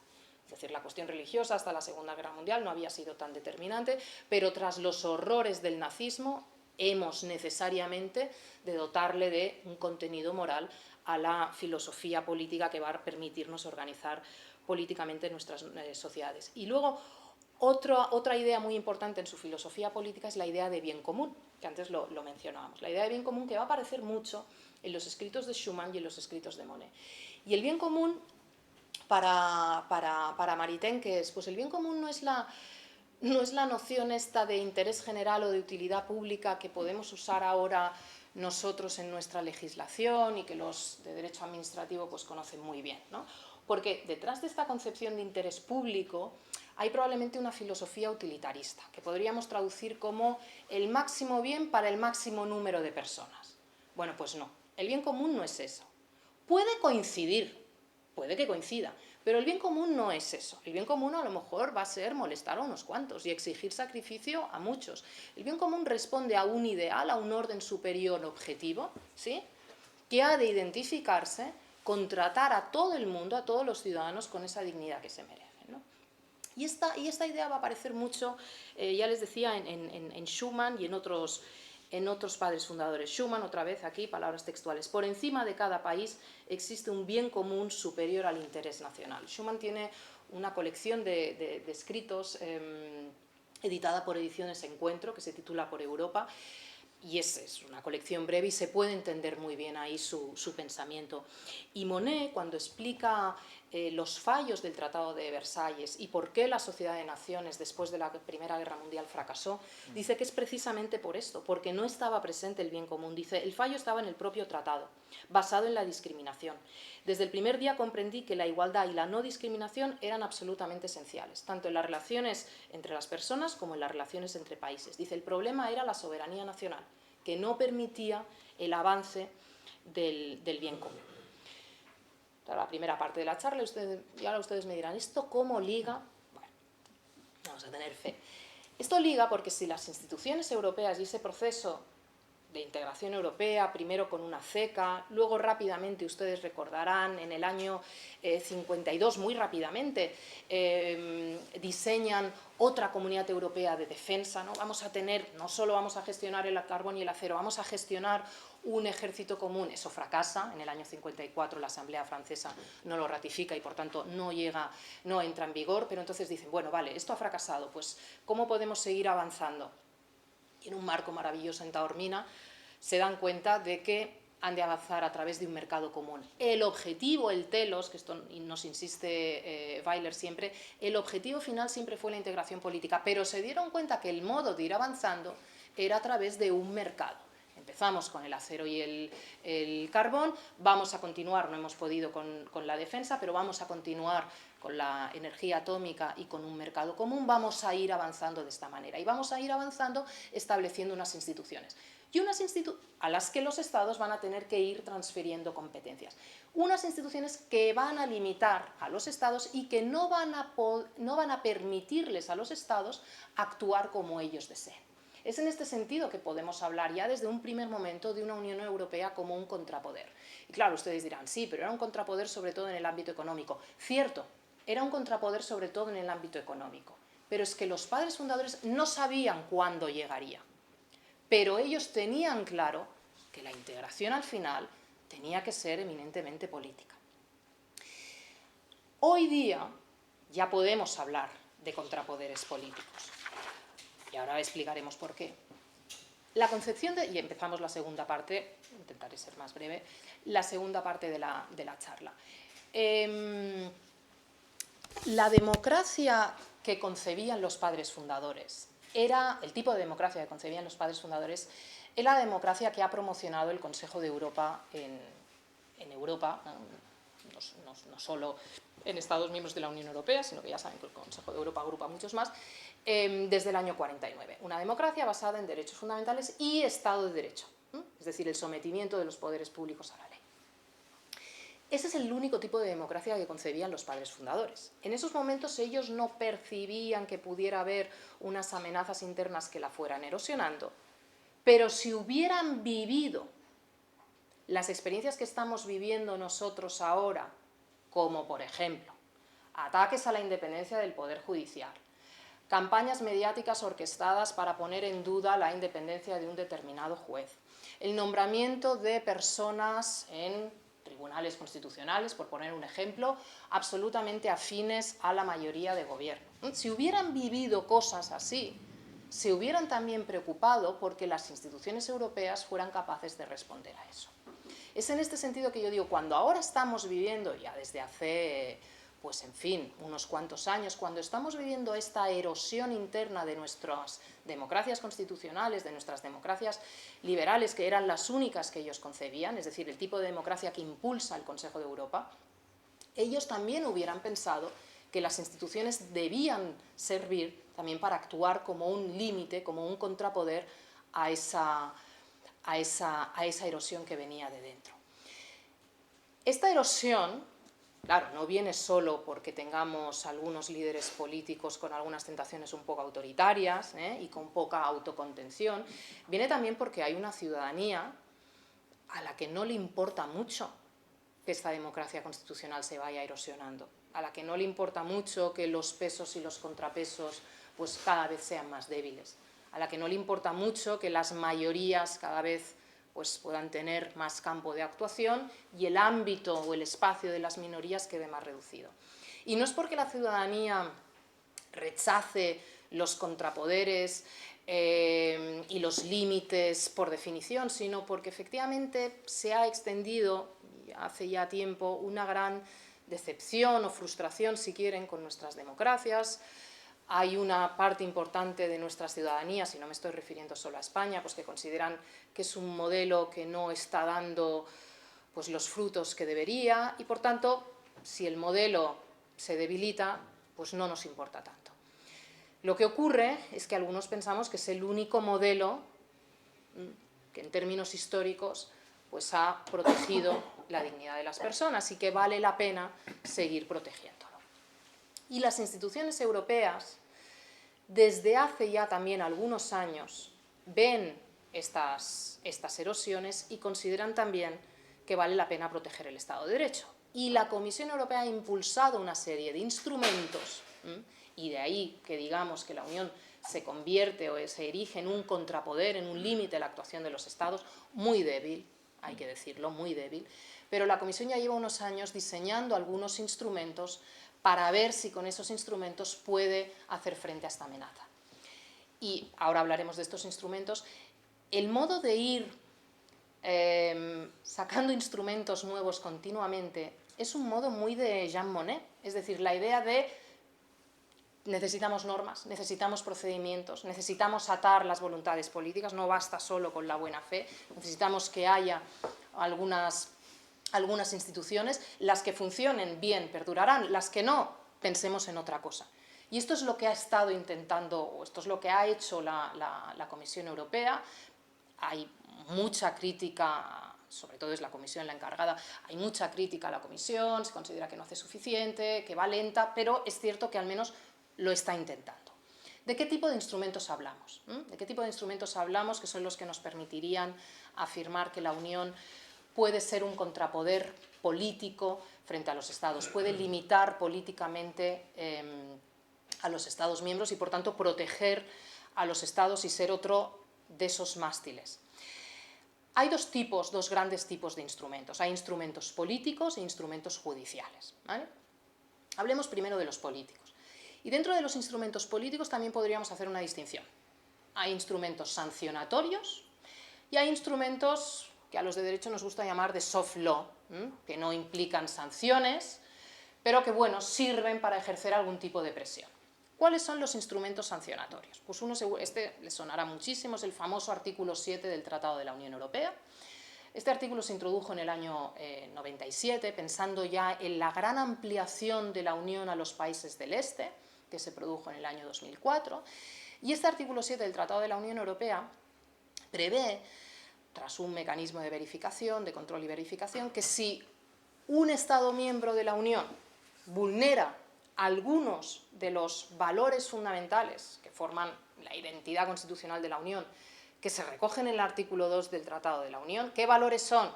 Es decir, la cuestión religiosa hasta la Segunda Guerra Mundial no había sido tan determinante, pero tras los horrores del nazismo hemos necesariamente de dotarle de un contenido moral a la filosofía política que va a permitirnos organizar políticamente nuestras sociedades. Y luego, otra idea muy importante en su filosofía política es la idea de bien común, que antes lo mencionábamos. La idea de bien común que va a aparecer mucho en los escritos de Schuman y en los escritos de Monnet. Y el bien común para Maritain, ¿qué es? Pues el bien común no es la noción esta de interés general o de utilidad pública que podemos usar ahora nosotros en nuestra legislación y que los de derecho administrativo pues conocen muy bien, ¿no? Porque detrás de esta concepción de interés público hay probablemente una filosofía utilitarista, que podríamos traducir como el máximo bien para el máximo número de personas. Bueno, pues no, el bien común no es eso. Puede coincidir, puede que coincida, pero el bien común no es eso. El bien común a lo mejor va a ser molestar a unos cuantos y exigir sacrificio a muchos. El bien común responde a un ideal, a un orden superior objetivo, ¿sí?, que ha de identificarse con tratar a todo el mundo, a todos los ciudadanos, con esa dignidad que se merecen, ¿no? Y esta idea va a aparecer mucho, ya les decía, en Schuman y en otros padres fundadores. Schuman, otra vez aquí, palabras textuales: por encima de cada país existe un bien común superior al interés nacional. Schuman tiene una colección de escritos editada por Ediciones Encuentro, que se titula Por Europa, y es una colección breve y se puede entender muy bien ahí su pensamiento. Y Monnet, cuando explica los fallos del Tratado de Versalles y por qué la Sociedad de Naciones después de la Primera Guerra Mundial fracasó, dice que es precisamente por esto, porque no estaba presente el bien común. Dice, el fallo estaba en el propio tratado, basado en la discriminación. Desde el primer día comprendí que la igualdad y la no discriminación eran absolutamente esenciales, tanto en las relaciones entre las personas como en las relaciones entre países. Dice, el problema era la soberanía nacional, que no permitía el avance del bien común. La primera parte de la charla, y ahora ustedes me dirán, ¿esto cómo liga? Bueno, vamos a tener fe. Esto liga porque si las instituciones europeas y ese proceso de integración europea, primero con una CECA, luego rápidamente, ustedes recordarán, en el año 52, muy rápidamente, diseñan otra comunidad europea de defensa, ¿no? Vamos a tener, no solo vamos a gestionar el carbón y el acero, vamos a gestionar un ejército común. Eso fracasa, en el año 54 la Asamblea Francesa no lo ratifica y por tanto no entra en vigor, pero entonces dicen, bueno, vale, esto ha fracasado, pues ¿cómo podemos seguir avanzando? Y en un marco maravilloso en Taormina se dan cuenta de que han de avanzar a través de un mercado común. El objetivo, el telos, que esto nos insiste Weiler siempre, el objetivo final siempre fue la integración política, pero se dieron cuenta que el modo de ir avanzando era a través de un mercado. Empezamos con el acero y el carbón, vamos a continuar, no hemos podido con la defensa, pero vamos a continuar con la energía atómica y con un mercado común, vamos a ir avanzando de esta manera y vamos a ir avanzando estableciendo unas instituciones. Y a las que los Estados van a tener que ir transfiriendo competencias. Unas instituciones que van a limitar a los Estados y que no van a permitirles a los Estados actuar como ellos deseen. Es en este sentido que podemos hablar ya desde un primer momento de una Unión Europea como un contrapoder. Y claro, ustedes dirán, sí, pero era un contrapoder sobre todo en el ámbito económico. Cierto, era un contrapoder sobre todo en el ámbito económico. Pero es que los padres fundadores no sabían cuándo llegaría. Pero ellos tenían claro que la integración al final tenía que ser eminentemente política. Hoy día ya podemos hablar de contrapoderes políticos. Y ahora explicaremos por qué. La concepción y empezamos la segunda parte, intentaré ser más breve, la segunda parte de la charla. La democracia que concebían los padres fundadores era el tipo de democracia que concebían los padres fundadores, era la democracia que ha promocionado el Consejo de Europa en Europa, no solo en Estados miembros de la Unión Europea, sino que ya saben que el Consejo de Europa agrupa a muchos más, desde el año 49. Una democracia basada en derechos fundamentales y Estado de Derecho, es decir, el sometimiento de los poderes públicos a la ley. Ese es el único tipo de democracia que concebían los padres fundadores. En esos momentos ellos no percibían que pudiera haber unas amenazas internas que la fueran erosionando, pero si hubieran vivido las experiencias que estamos viviendo nosotros ahora, como por ejemplo, ataques a la independencia del Poder Judicial, campañas mediáticas orquestadas para poner en duda la independencia de un determinado juez, el nombramiento de personas en tribunales constitucionales, por poner un ejemplo, absolutamente afines a la mayoría de gobierno. Si hubieran vivido cosas así, se hubieran también preocupado porque las instituciones europeas fueran capaces de responder a eso. Es en este sentido que yo digo, cuando ahora estamos viviendo, ya desde hace, pues en fin, unos cuantos años, cuando estamos viviendo esta erosión interna de nuestras democracias constitucionales, de nuestras democracias liberales, que eran las únicas que ellos concebían, es decir, el tipo de democracia que impulsa el Consejo de Europa, ellos también hubieran pensado que las instituciones debían servir también para actuar como un límite, como un contrapoder a esa erosión que venía de dentro. Esta erosión, claro, no viene solo porque tengamos algunos líderes políticos con algunas tentaciones un poco autoritarias y con poca autocontención, viene también porque hay una ciudadanía a la que no le importa mucho que esta democracia constitucional se vaya erosionando, a la que no le importa mucho que los pesos y los contrapesos pues cada vez sean más débiles, a la que no le importa mucho que las mayorías cada vez pues, puedan tener más campo de actuación y el ámbito o el espacio de las minorías quede más reducido. Y no es porque la ciudadanía rechace los contrapoderes y los límites por definición, sino porque efectivamente se ha extendido hace ya tiempo una gran decepción o frustración, si quieren, con nuestras democracias. Hay una parte importante de nuestras ciudadanías, y no me estoy refiriendo solo a España, pues que consideran que es un modelo que no está dando pues, los frutos que debería y, por tanto, si el modelo se debilita, pues no nos importa tanto. Lo que ocurre es que algunos pensamos que es el único modelo que en términos históricos pues, ha protegido la dignidad de las personas y que vale la pena seguir protegiéndolo. Y las instituciones europeas, desde hace ya también algunos años, ven estas erosiones y consideran también que vale la pena proteger el Estado de Derecho. Y la Comisión Europea ha impulsado una serie de instrumentos, y de ahí que digamos que la Unión se convierte o se erige en un contrapoder, en un límite a la actuación de los Estados, muy débil, hay que decirlo, muy débil, pero la Comisión ya lleva unos años diseñando algunos instrumentos para ver si con esos instrumentos puede hacer frente a esta amenaza. Y ahora hablaremos de estos instrumentos. El modo de ir sacando instrumentos nuevos continuamente es un modo muy de Jean Monnet, es decir, la idea de necesitamos normas, necesitamos procedimientos, necesitamos atar las voluntades políticas, no basta solo con la buena fe, necesitamos que haya algunas instituciones, las que funcionen bien perdurarán, las que no, pensemos en otra cosa. Y esto es lo que ha estado intentando, o esto es lo que ha hecho la Comisión Europea. Hay mucha crítica, sobre todo es la Comisión la encargada, hay mucha crítica a la Comisión, se considera que no hace suficiente, que va lenta, pero es cierto que al menos lo está intentando. ¿De qué tipo de instrumentos hablamos? ¿De qué tipo de instrumentos hablamos que son los que nos permitirían afirmar que la Unión puede ser un contrapoder político frente a los Estados, puede limitar políticamente a los Estados miembros y, por tanto, proteger a los Estados y ser otro de esos mástiles? Hay dos grandes tipos de instrumentos. Hay instrumentos políticos e instrumentos judiciales, ¿vale? Hablemos primero de los políticos. Y dentro de los instrumentos políticos también podríamos hacer una distinción. Hay instrumentos sancionatorios y hay instrumentos que a los de derecho nos gusta llamar de soft law, que no implican sanciones, pero que, bueno, sirven para ejercer algún tipo de presión. ¿Cuáles son los instrumentos sancionatorios? Pues este le sonará muchísimo, es el famoso artículo 7 del Tratado de la Unión Europea. Este artículo se introdujo en el año 97, pensando ya en la gran ampliación de la Unión a los países del Este, que se produjo en el año 2004. Y este artículo 7 del Tratado de la Unión Europea prevé, tras un mecanismo de verificación, de control y verificación, que si un Estado miembro de la Unión vulnera algunos de los valores fundamentales que forman la identidad constitucional de la Unión, que se recogen en el artículo 2 del Tratado de la Unión, ¿qué valores son?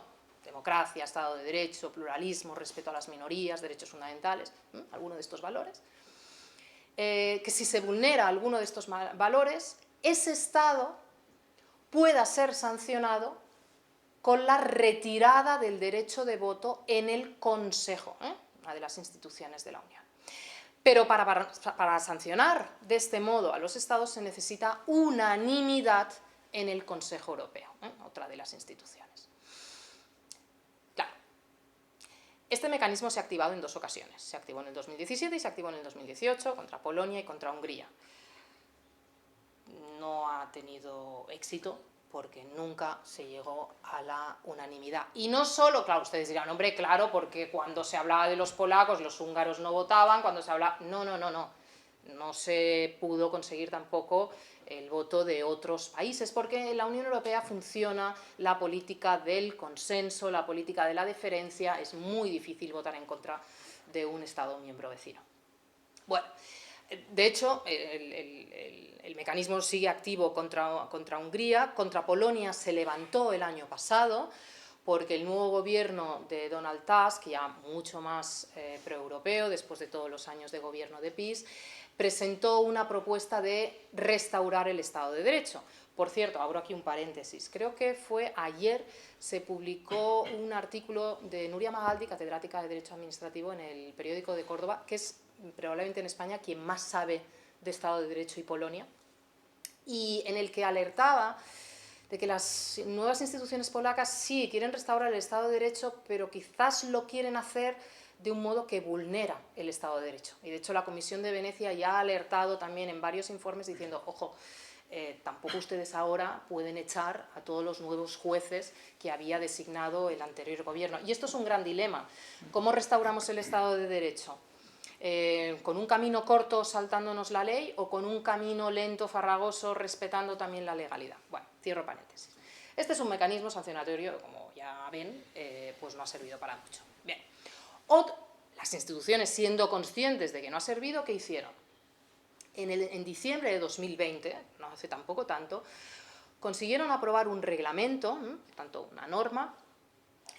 Democracia, Estado de Derecho, pluralismo, respeto a las minorías, derechos fundamentales, alguno de estos valores. Que si se vulnera alguno de estos valores, ese Estado pueda ser sancionado con la retirada del derecho de voto en el Consejo, una de las instituciones de la Unión. Pero para sancionar de este modo a los Estados se necesita unanimidad en el Consejo Europeo, otra de las instituciones. Claro, este mecanismo se ha activado en dos ocasiones. Se activó en el 2017 y se activó en el 2018 contra Polonia y contra Hungría. No ha tenido éxito porque nunca se llegó a la unanimidad. Y no solo, claro, ustedes dirán, hombre, claro, porque cuando se hablaba de los polacos, los húngaros no votaban, cuando se hablaba... No, no, no, no. No se pudo conseguir tampoco el voto de otros países, porque en la Unión Europea funciona la política del consenso, la política de la deferencia, es muy difícil votar en contra de un Estado miembro vecino. Bueno, de hecho, el mecanismo sigue activo contra Hungría. Contra Polonia se levantó el año pasado, porque el nuevo gobierno de Donald Tusk, ya mucho más proeuropeo, después de todos los años de gobierno de PiS, presentó una propuesta de restaurar el Estado de Derecho. Por cierto, abro aquí un paréntesis, creo que fue ayer se publicó un artículo de Nuria Magaldi, catedrática de Derecho Administrativo en el periódico de Córdoba, que es probablemente en España quien más sabe de Estado de Derecho y Polonia, y en el que alertaba de que las nuevas instituciones polacas sí quieren restaurar el Estado de Derecho, pero quizás lo quieren hacer de un modo que vulnera el Estado de Derecho. Y de hecho la Comisión de Venecia ya ha alertado también en varios informes diciendo, ojo, tampoco ustedes ahora pueden echar a todos los nuevos jueces que había designado el anterior gobierno. Y esto es un gran dilema. ¿Cómo restauramos el Estado de Derecho? ¿Con un camino corto saltándonos la ley o con un camino lento, farragoso, respetando también la legalidad? Bueno, cierro paréntesis. Este es un mecanismo sancionatorio, como ya ven, pues no ha servido para mucho. Bien, las instituciones, siendo conscientes de que no ha servido, ¿qué hicieron? En diciembre de 2020, no hace tampoco tanto, consiguieron aprobar un reglamento, tanto una norma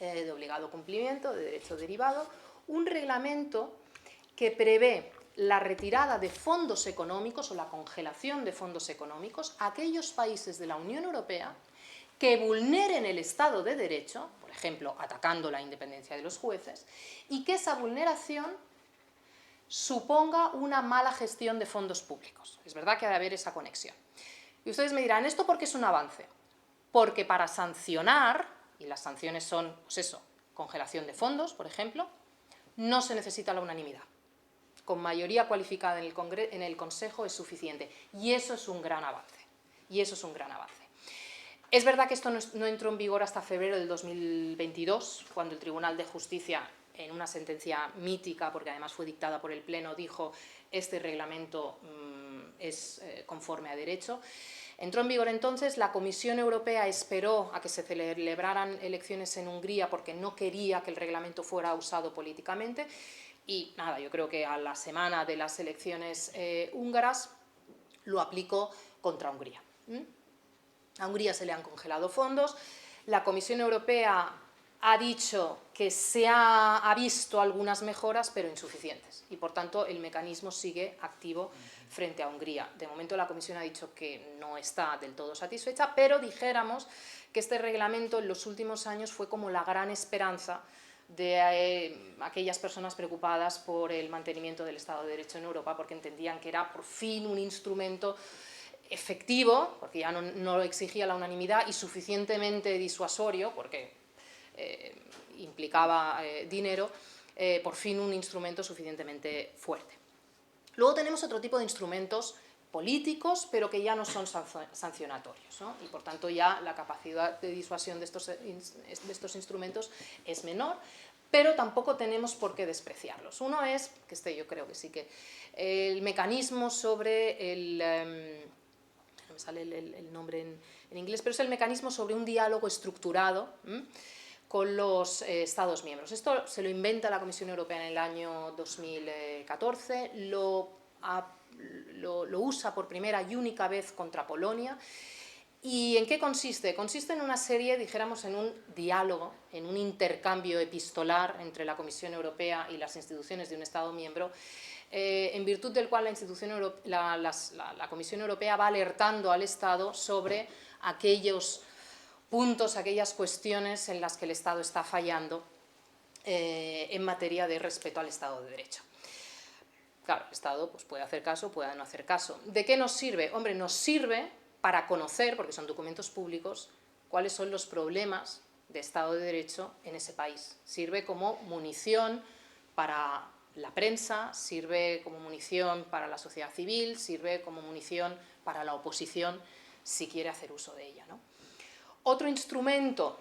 de obligado cumplimiento, de derecho derivado, un reglamento que prevé la retirada de fondos económicos o la congelación de fondos económicos a aquellos países de la Unión Europea que vulneren el Estado de Derecho, por ejemplo, atacando la independencia de los jueces, y que esa vulneración suponga una mala gestión de fondos públicos. Es verdad que ha de haber esa conexión. Y ustedes me dirán, ¿esto por qué es un avance? Porque para sancionar, y las sanciones son, pues eso, congelación de fondos, por ejemplo, no se necesita la unanimidad. Con mayoría cualificada en el Consejo es suficiente. Y eso es un gran avance. Y eso es un gran avance. Es verdad que esto no entró en vigor hasta febrero del 2022, cuando el Tribunal de Justicia, en una sentencia mítica, porque además fue dictada por el Pleno, dijo este reglamento es conforme a derecho. Entró en vigor entonces, la Comisión Europea esperó a que se celebraran elecciones en Hungría porque no quería que el reglamento fuera usado políticamente y nada, yo creo que a la semana de las elecciones húngaras lo aplicó contra Hungría. A Hungría se le han congelado fondos, la Comisión Europea ha dicho que se ha visto algunas mejoras, pero insuficientes, y por tanto el mecanismo sigue activo frente a Hungría. De momento la Comisión ha dicho que no está del todo satisfecha, pero dijéramos que este reglamento en los últimos años fue como la gran esperanza de aquellas personas preocupadas por el mantenimiento del Estado de Derecho en Europa, porque entendían que era por fin un instrumento efectivo, porque ya no exigía la unanimidad, y suficientemente disuasorio, porque implicaba dinero, por fin un instrumento suficientemente fuerte. Luego tenemos otro tipo de instrumentos políticos, pero que ya no son sancionatorios, ¿no? Y por tanto ya la capacidad de disuasión de estos instrumentos es menor, pero tampoco tenemos por qué despreciarlos. Uno es, que yo creo que sí que, el mecanismo sobre el... no me sale el nombre en inglés, pero es el mecanismo sobre un diálogo estructurado con los Estados miembros. Esto se lo inventa la Comisión Europea en el año 2014, lo usa por primera y única vez contra Polonia. ¿Y en qué consiste? Consiste en una serie, dijéramos, en un diálogo, en un intercambio epistolar entre la Comisión Europea y las instituciones de un Estado miembro, en virtud del cual la Comisión Europea va alertando al Estado sobre aquellos puntos, aquellas cuestiones en las que el Estado está fallando en materia de respeto al Estado de Derecho. Claro, el Estado pues, puede hacer caso, puede no hacer caso. ¿De qué nos sirve? Hombre, nos sirve para conocer, porque son documentos públicos, cuáles son los problemas de Estado de Derecho en ese país. Sirve como munición para la prensa, sirve como munición para la sociedad civil, sirve como munición para la oposición, si quiere hacer uso de ella, ¿no? Otro instrumento,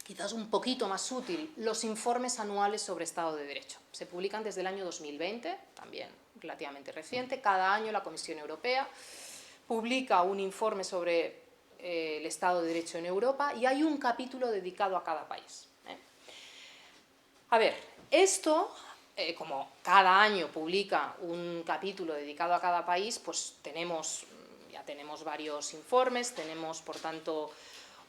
quizás un poquito más útil, los informes anuales sobre Estado de Derecho. Se publican desde el año 2020, también relativamente reciente. Cada año la Comisión Europea publica un informe sobre el Estado de Derecho en Europa y hay un capítulo dedicado a cada país. A ver, esto, como cada año publica un capítulo dedicado a cada país, pues ya tenemos varios informes, tenemos, por tanto,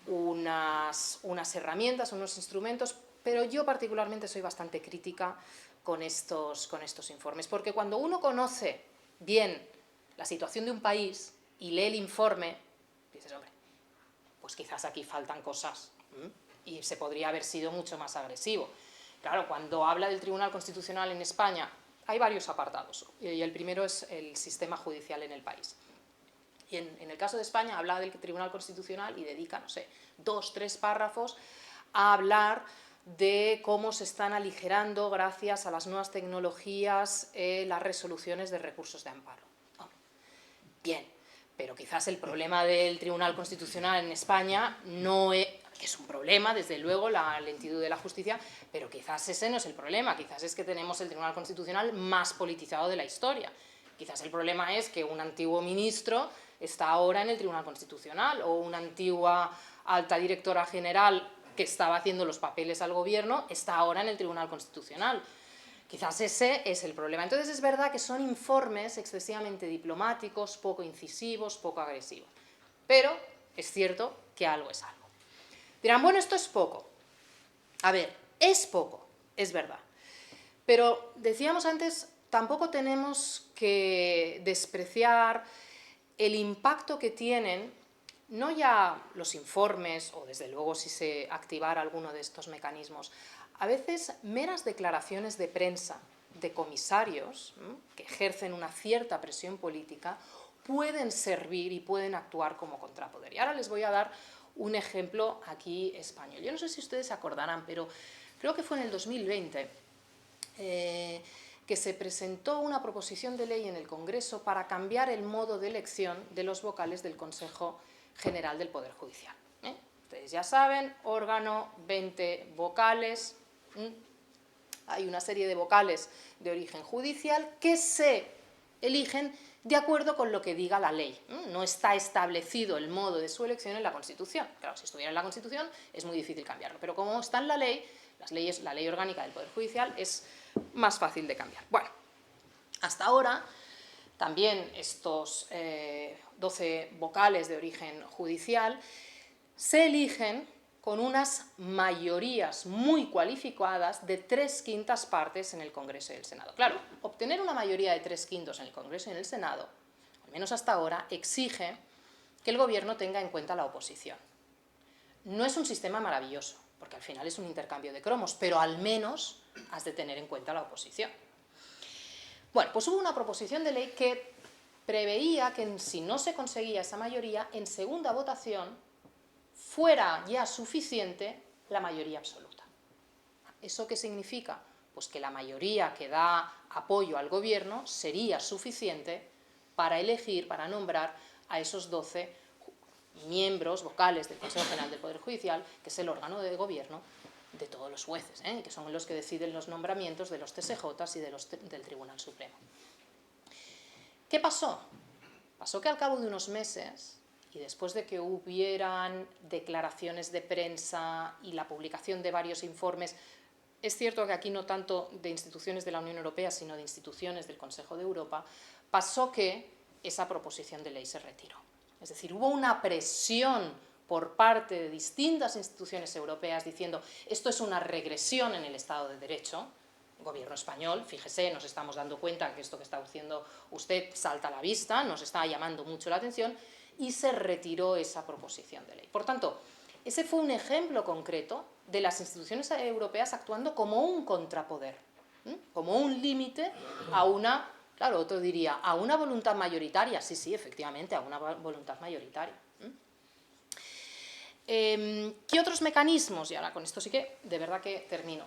unas herramientas, unos instrumentos, pero yo particularmente soy bastante crítica con estos informes, porque cuando uno conoce bien la situación de un país y lee el informe, dices, hombre, pues quizás aquí faltan cosas y se podría haber sido mucho más agresivo. Claro, cuando habla del Tribunal Constitucional en España, hay varios apartados, y el primero es el sistema judicial en el país. Y en el caso de España habla del Tribunal Constitucional y dedica, no sé, 2 o 3 párrafos a hablar de cómo se están aligerando, gracias a las nuevas tecnologías, las resoluciones de recursos de amparo. Bien, pero quizás el problema del Tribunal Constitucional en España no es, que es un problema, desde luego, la lentitud de la justicia, pero quizás ese no es el problema, quizás es que tenemos el Tribunal Constitucional más politizado de la historia. Quizás el problema es que un antiguo ministro está ahora en el Tribunal Constitucional, o una antigua alta directora general que estaba haciendo los papeles al gobierno está ahora en el Tribunal Constitucional. Quizás ese es el problema. Entonces es verdad que son informes excesivamente diplomáticos, poco incisivos, poco agresivos. Pero es cierto que algo es algo. Dirán, bueno, esto es poco. A ver, es poco, es verdad. Pero decíamos antes, tampoco tenemos que despreciar el impacto que tienen, no ya los informes, o desde luego si se activara alguno de estos mecanismos, a veces meras declaraciones de prensa de comisarios que ejercen una cierta presión política pueden servir y pueden actuar como contrapoder. Y ahora les voy a dar un ejemplo aquí español. Yo no sé si ustedes se acordarán, pero creo que fue en el 2020 que se presentó una proposición de ley en el Congreso para cambiar el modo de elección de los vocales del Consejo General del Poder Judicial. Ustedes ya saben, órgano, 20 vocales, hay una serie de vocales de origen judicial que se eligen de acuerdo con lo que diga la ley. No está establecido el modo de su elección en la Constitución. Claro, si estuviera en la Constitución es muy difícil cambiarlo, pero como está en la ley, la ley orgánica del Poder Judicial, es más fácil de cambiar. Bueno, hasta ahora también estos 12 vocales de origen judicial se eligen con unas mayorías muy cualificadas de 3/5 partes en el Congreso y el Senado. Claro, obtener una mayoría de 3/5 en el Congreso y en el Senado, al menos hasta ahora, exige que el gobierno tenga en cuenta la oposición. No es un sistema maravilloso, porque al final es un intercambio de cromos, pero al menos has de tener en cuenta la oposición. Bueno, pues hubo una proposición de ley que preveía que si no se conseguía esa mayoría, en segunda votación fuera ya suficiente la mayoría absoluta. ¿Eso qué significa? pues que la mayoría que da apoyo al gobierno sería suficiente para elegir, para nombrar a esos 12 miembros vocales del Consejo General del Poder Judicial, que es el órgano de gobierno de todos los jueces, que son los que deciden los nombramientos de los TSJs y del Tribunal Supremo. ¿Qué pasó? Pasó que al cabo de unos meses, y después de que hubieran declaraciones de prensa y la publicación de varios informes, es cierto que aquí no tanto de instituciones de la Unión Europea, sino de instituciones del Consejo de Europa, pasó que esa proposición de ley se retiró. Es decir, hubo una presión por parte de distintas instituciones europeas diciendo esto es una regresión en el Estado de Derecho. El gobierno español, fíjese, nos estamos dando cuenta que esto que está haciendo usted salta a la vista, nos está llamando mucho la atención, y se retiró esa proposición de ley. Por tanto, ese fue un ejemplo concreto de las instituciones europeas actuando como un contrapoder, como un límite a una, claro, otro diría, a una voluntad mayoritaria. Sí, sí, efectivamente, a una voluntad mayoritaria. ¿Qué otros mecanismos? Y ahora con esto sí que, de verdad que termino.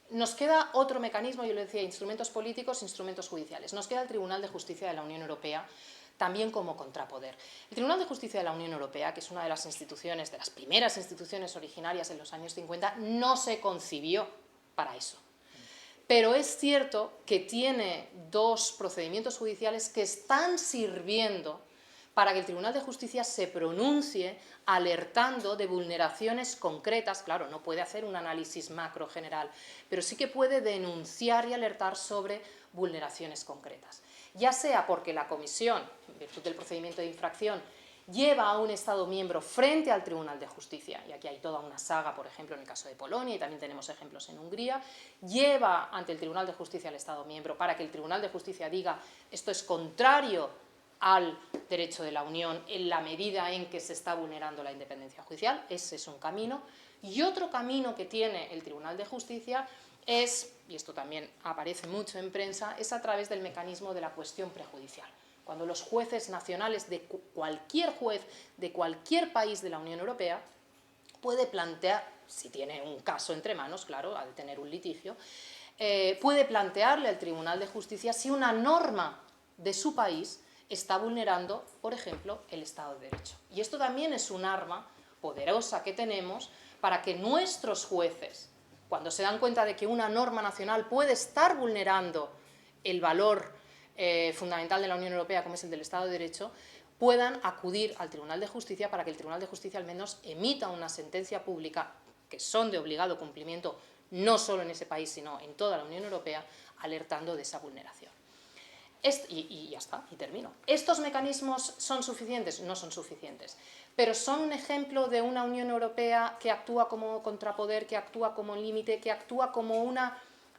Nos queda otro mecanismo, yo le decía, instrumentos políticos, instrumentos judiciales. Nos queda el Tribunal de Justicia de la Unión Europea, también como contrapoder. El Tribunal de Justicia de la Unión Europea, que es una de las instituciones, de las primeras instituciones originarias en los años 50, no se concibió para eso. Pero es cierto que tiene dos procedimientos judiciales que están sirviendo para que el Tribunal de Justicia se pronuncie alertando de vulneraciones concretas. Claro, no puede hacer un análisis macro general, pero sí que puede denunciar y alertar sobre vulneraciones concretas. Ya sea porque la Comisión, en virtud del procedimiento de infracción, lleva a un Estado miembro frente al Tribunal de Justicia, y aquí hay toda una saga, por ejemplo, en el caso de Polonia, y también tenemos ejemplos en Hungría, lleva ante el Tribunal de Justicia al Estado miembro para que el Tribunal de Justicia diga esto es contrario al derecho de la Unión en la medida en que se está vulnerando la independencia judicial. Ese es un camino. Y otro camino que tiene el Tribunal de Justicia es, y esto también aparece mucho en prensa, es a través del mecanismo de la cuestión prejudicial. Cuando los jueces nacionales, de cualquier juez de cualquier país de la Unión Europea, puede plantear, si tiene un caso entre manos, claro, ha de tener un litigio, puede plantearle al Tribunal de Justicia si una norma de su país está vulnerando, por ejemplo, el Estado de Derecho. Y esto también es un arma poderosa que tenemos para que nuestros jueces, cuando se dan cuenta de que una norma nacional puede estar vulnerando el valor fundamental de la Unión Europea, como es el del Estado de Derecho, puedan acudir al Tribunal de Justicia para que el Tribunal de Justicia al menos emita una sentencia pública, que son de obligado cumplimiento no solo en ese país, sino en toda la Unión Europea, alertando de esa vulneración. Y ya está, y termino. ¿Estos mecanismos son suficientes? No son suficientes, pero son un ejemplo de una Unión Europea que actúa como contrapoder, que actúa como límite, que actúa como una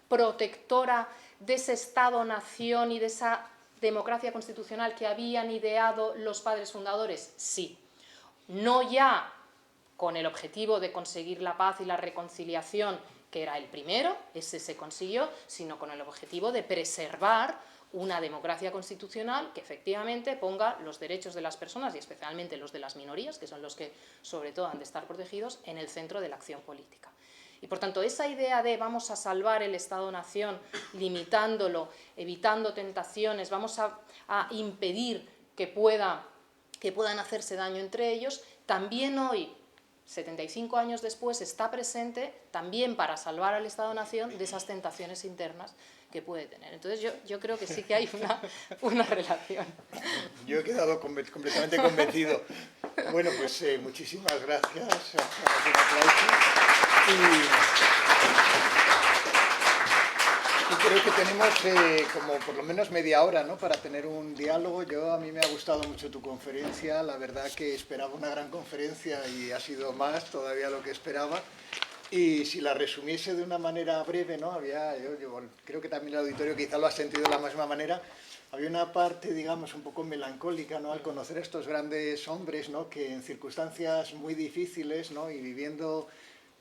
protectora de ese Estado-nación y de esa democracia constitucional que habían ideado los padres fundadores. Sí, no ya con el objetivo de conseguir la paz y la reconciliación, que era el primero, ese se consiguió, sino con el objetivo de preservar una democracia constitucional que efectivamente ponga los derechos de las personas y especialmente los de las minorías, que son los que sobre todo han de estar protegidos, en el centro de la acción política. Y por tanto esa idea de vamos a salvar el Estado-nación limitándolo, evitando tentaciones, vamos a impedir que puedan hacerse daño entre ellos, también hoy, 75 años después, está presente también para salvar al Estado-nación de esas tentaciones internas que puede tener. Entonces yo creo que sí que hay una relación. Yo he quedado completamente convencido. Bueno, pues muchísimas gracias. Y creo que tenemos como por lo menos media hora, ¿no?, para tener un diálogo. A mí me ha gustado mucho tu conferencia. La verdad que esperaba una gran conferencia y ha sido más todavía lo que esperaba. Y si la resumiese de una manera breve, ¿no?, yo creo que también el auditorio quizá lo ha sentido de la misma manera, había una parte, digamos, un poco melancólica, ¿no?, al conocer a estos grandes hombres, ¿no?, que en circunstancias muy difíciles, ¿no?, y viviendo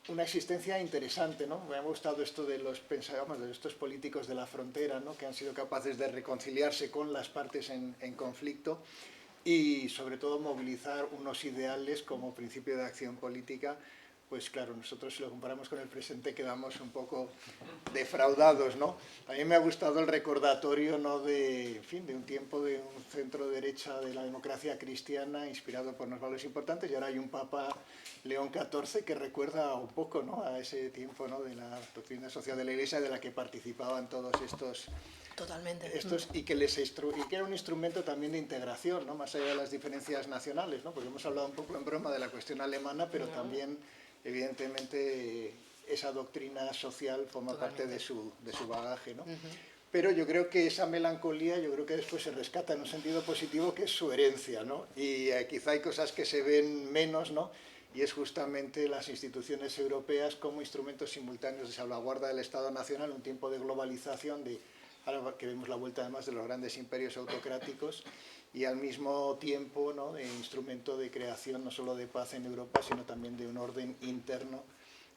una existencia interesante, ¿no? Me ha gustado esto de de estos políticos de la frontera, ¿no?, que han sido capaces de reconciliarse con las partes en conflicto y sobre todo movilizar unos ideales como principio de acción política pues claro, nosotros si lo comparamos con el presente quedamos un poco defraudados, ¿no? A mí me ha gustado el recordatorio, ¿no?, de, en fin, de un tiempo de un centro derecha de la democracia cristiana inspirado por unos valores importantes, y ahora hay un Papa León XIV que recuerda un poco, ¿no?, a ese tiempo, ¿no?, de la doctrina social de la Iglesia de la que participaban todos estos... Totalmente. Y que era un instrumento también de integración, ¿no?, más allá de las diferencias nacionales, ¿no?, porque hemos hablado un poco en broma de la cuestión alemana, pero también, evidentemente, esa doctrina social forma parte de su bagaje, ¿no? Pero yo creo que esa melancolía, yo creo que después se rescata en un sentido positivo, que es su herencia, ¿no? Y quizá hay cosas que se ven menos, ¿no?, y es justamente las instituciones europeas como instrumentos simultáneos de salvaguarda del Estado Nacional, un tiempo de globalización, ahora que vemos la vuelta además de los grandes imperios autocráticos, y al mismo tiempo, ¿no?, de instrumento de creación no solo de paz en Europa, sino también de un orden interno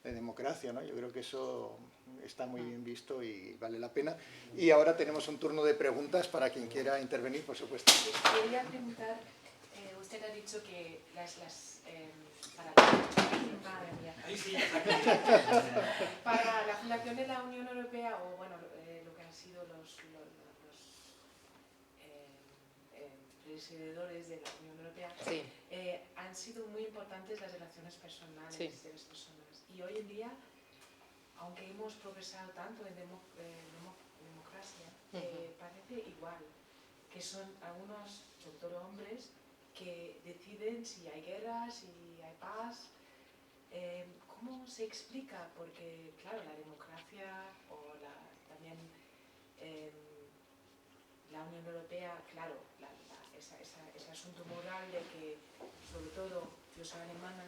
de democracia, ¿no? Yo creo que eso está muy bien visto y vale la pena. Y ahora tenemos un turno de preguntas para quien quiera intervenir, por supuesto. Quería preguntar, usted ha dicho que para la fundación de la Unión Europea, o bueno, lo que han sido los presidenciadores de la Unión Europea, Sí. Han sido muy importantes las relaciones personales, sí, de las personas. Y hoy en día, aunque hemos progresado tanto en democracia, parece igual, que son algunos, sobre todo hombres, que deciden si hay guerra, si hay paz. ¿Cómo se explica? Porque, claro, la democracia o también la Unión Europea, claro, ese asunto moral de que, sobre todo, yo soy alemana,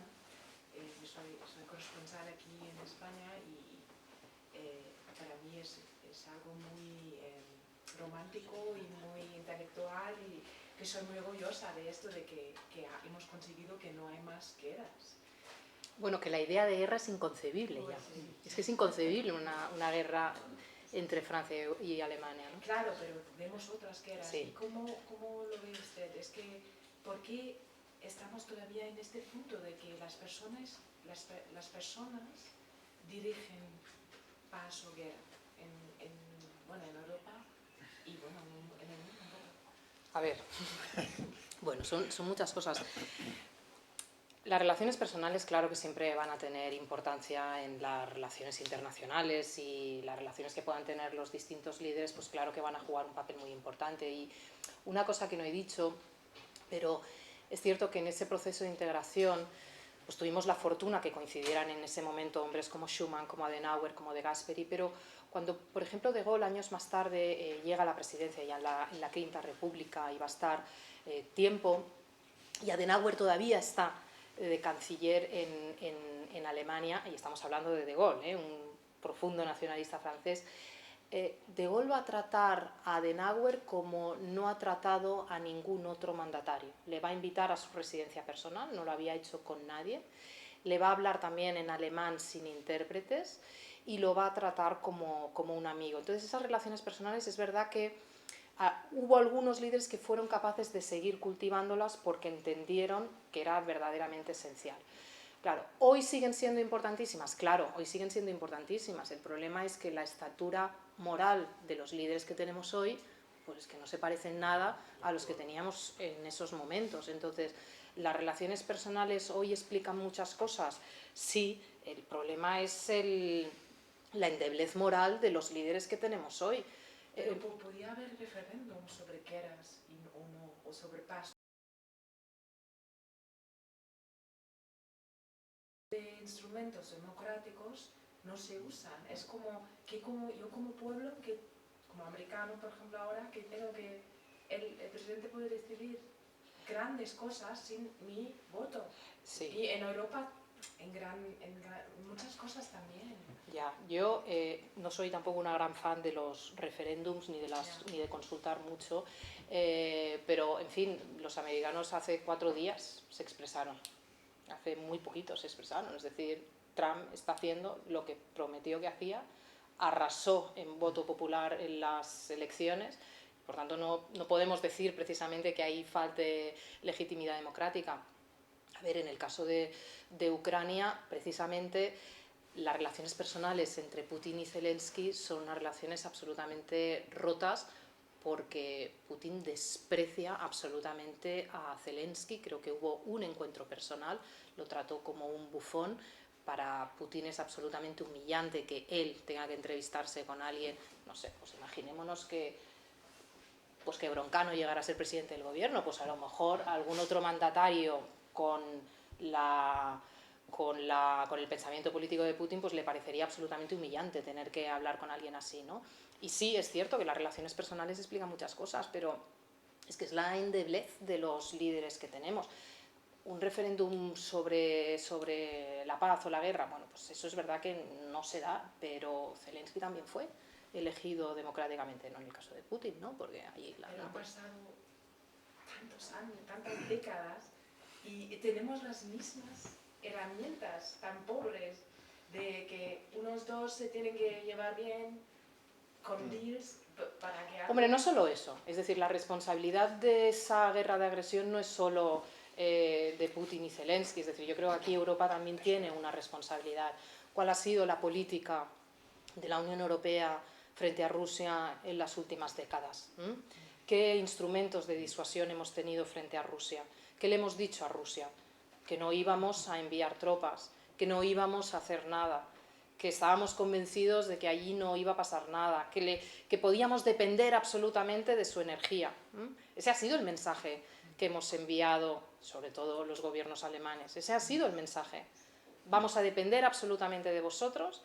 soy corresponsal aquí en España, y para mí es algo muy romántico y muy intelectual, y que soy muy orgullosa de esto, de que hemos conseguido que no hay más guerras. Bueno, que la idea de guerra es inconcebible ya. Sí. Es que es inconcebible una guerra entre Francia y Alemania, ¿no? Claro, pero vemos otras guerras. Sí. ¿Y cómo lo ve usted? Es que, ¿por qué estamos todavía en este punto de que las personas dirigen paz o guerra en Europa y bueno, en el mundo? A ver, bueno, son muchas cosas. Las relaciones personales, claro que siempre van a tener importancia en las relaciones internacionales, y las relaciones que puedan tener los distintos líderes, pues claro que van a jugar un papel muy importante. Y una cosa que no he dicho, pero es cierto que en ese proceso de integración pues tuvimos la fortuna que coincidieran en ese momento hombres como Schuman, como Adenauer, como De Gasperi, pero cuando, por ejemplo, De Gaulle, años más tarde, llega a la presidencia, ya en la Quinta República, y va a estar tiempo, y Adenauer todavía está de canciller en Alemania, y estamos hablando de Gaulle, un profundo nacionalista francés. De Gaulle va a tratar a Adenauer como no ha tratado a ningún otro mandatario. Le va a invitar a su residencia personal, no lo había hecho con nadie. Le va a hablar también en alemán sin intérpretes, y lo va a tratar como un amigo. Entonces, esas relaciones personales, es verdad que hubo algunos líderes que fueron capaces de seguir cultivándolas porque entendieron que era verdaderamente esencial. Claro, hoy siguen siendo importantísimas, claro, hoy siguen siendo importantísimas. El problema es que la estatura moral de los líderes que tenemos hoy, pues es que no se parecen nada a los que teníamos en esos momentos. Entonces, las relaciones personales hoy explican muchas cosas. Sí, el problema es la endeblez moral de los líderes que tenemos hoy. Pero podía haber referéndum sobre guerras o sobre paz. De instrumentos democráticos no se usan. Es como que yo como pueblo, como americano, por ejemplo, ahora, que tengo que... El presidente puede decidir grandes cosas sin mi voto. Sí. Y en Europa, en muchas cosas también. Ya, yo no soy tampoco una gran fan de los referéndums ni de consultar mucho, pero en fin, los americanos hace 4 días se expresaron, hace muy poquito se expresaron, es decir, Trump está haciendo lo que prometió que hacía, arrasó en voto popular en las elecciones, por tanto no podemos decir precisamente que ahí falte legitimidad democrática. A ver, en el caso de Ucrania, precisamente, las relaciones personales entre Putin y Zelensky son unas relaciones absolutamente rotas, porque Putin desprecia absolutamente a Zelensky. Creo que hubo un encuentro personal, lo trató como un bufón. Para Putin es absolutamente humillante que él tenga que entrevistarse con alguien, no sé, pues imaginémonos que Broncano llegara a ser presidente del gobierno, pues a lo mejor algún otro mandatario con el pensamiento político de Putin, pues le parecería absolutamente humillante tener que hablar con alguien así, ¿no? Y sí, es cierto que las relaciones personales explican muchas cosas, pero es que es la endeblez de los líderes que tenemos. Un referéndum sobre la paz o la guerra, bueno, pues eso es verdad que no se da, pero Zelensky también fue elegido democráticamente, no en el caso de Putin, ¿no? Porque allí pero han pasado tantos años, tantas décadas, y tenemos las mismas herramientas tan pobres de que unos dos se tienen que llevar bien con deals para que... Hombre, no solo eso, es decir, la responsabilidad de esa guerra de agresión no es solo de Putin y Zelensky, es decir, yo creo que aquí Europa también tiene una responsabilidad. ¿Cuál ha sido la política de la Unión Europea frente a Rusia en las últimas décadas? ¿Qué instrumentos de disuasión hemos tenido frente a Rusia? ¿Qué le hemos dicho a Rusia? Que no íbamos a enviar tropas, que no íbamos a hacer nada, que estábamos convencidos de que allí no iba a pasar nada, que podíamos depender absolutamente de su energía. Ese ha sido el mensaje que hemos enviado, sobre todo los gobiernos alemanes. Ese ha sido el mensaje. Vamos a depender absolutamente de vosotros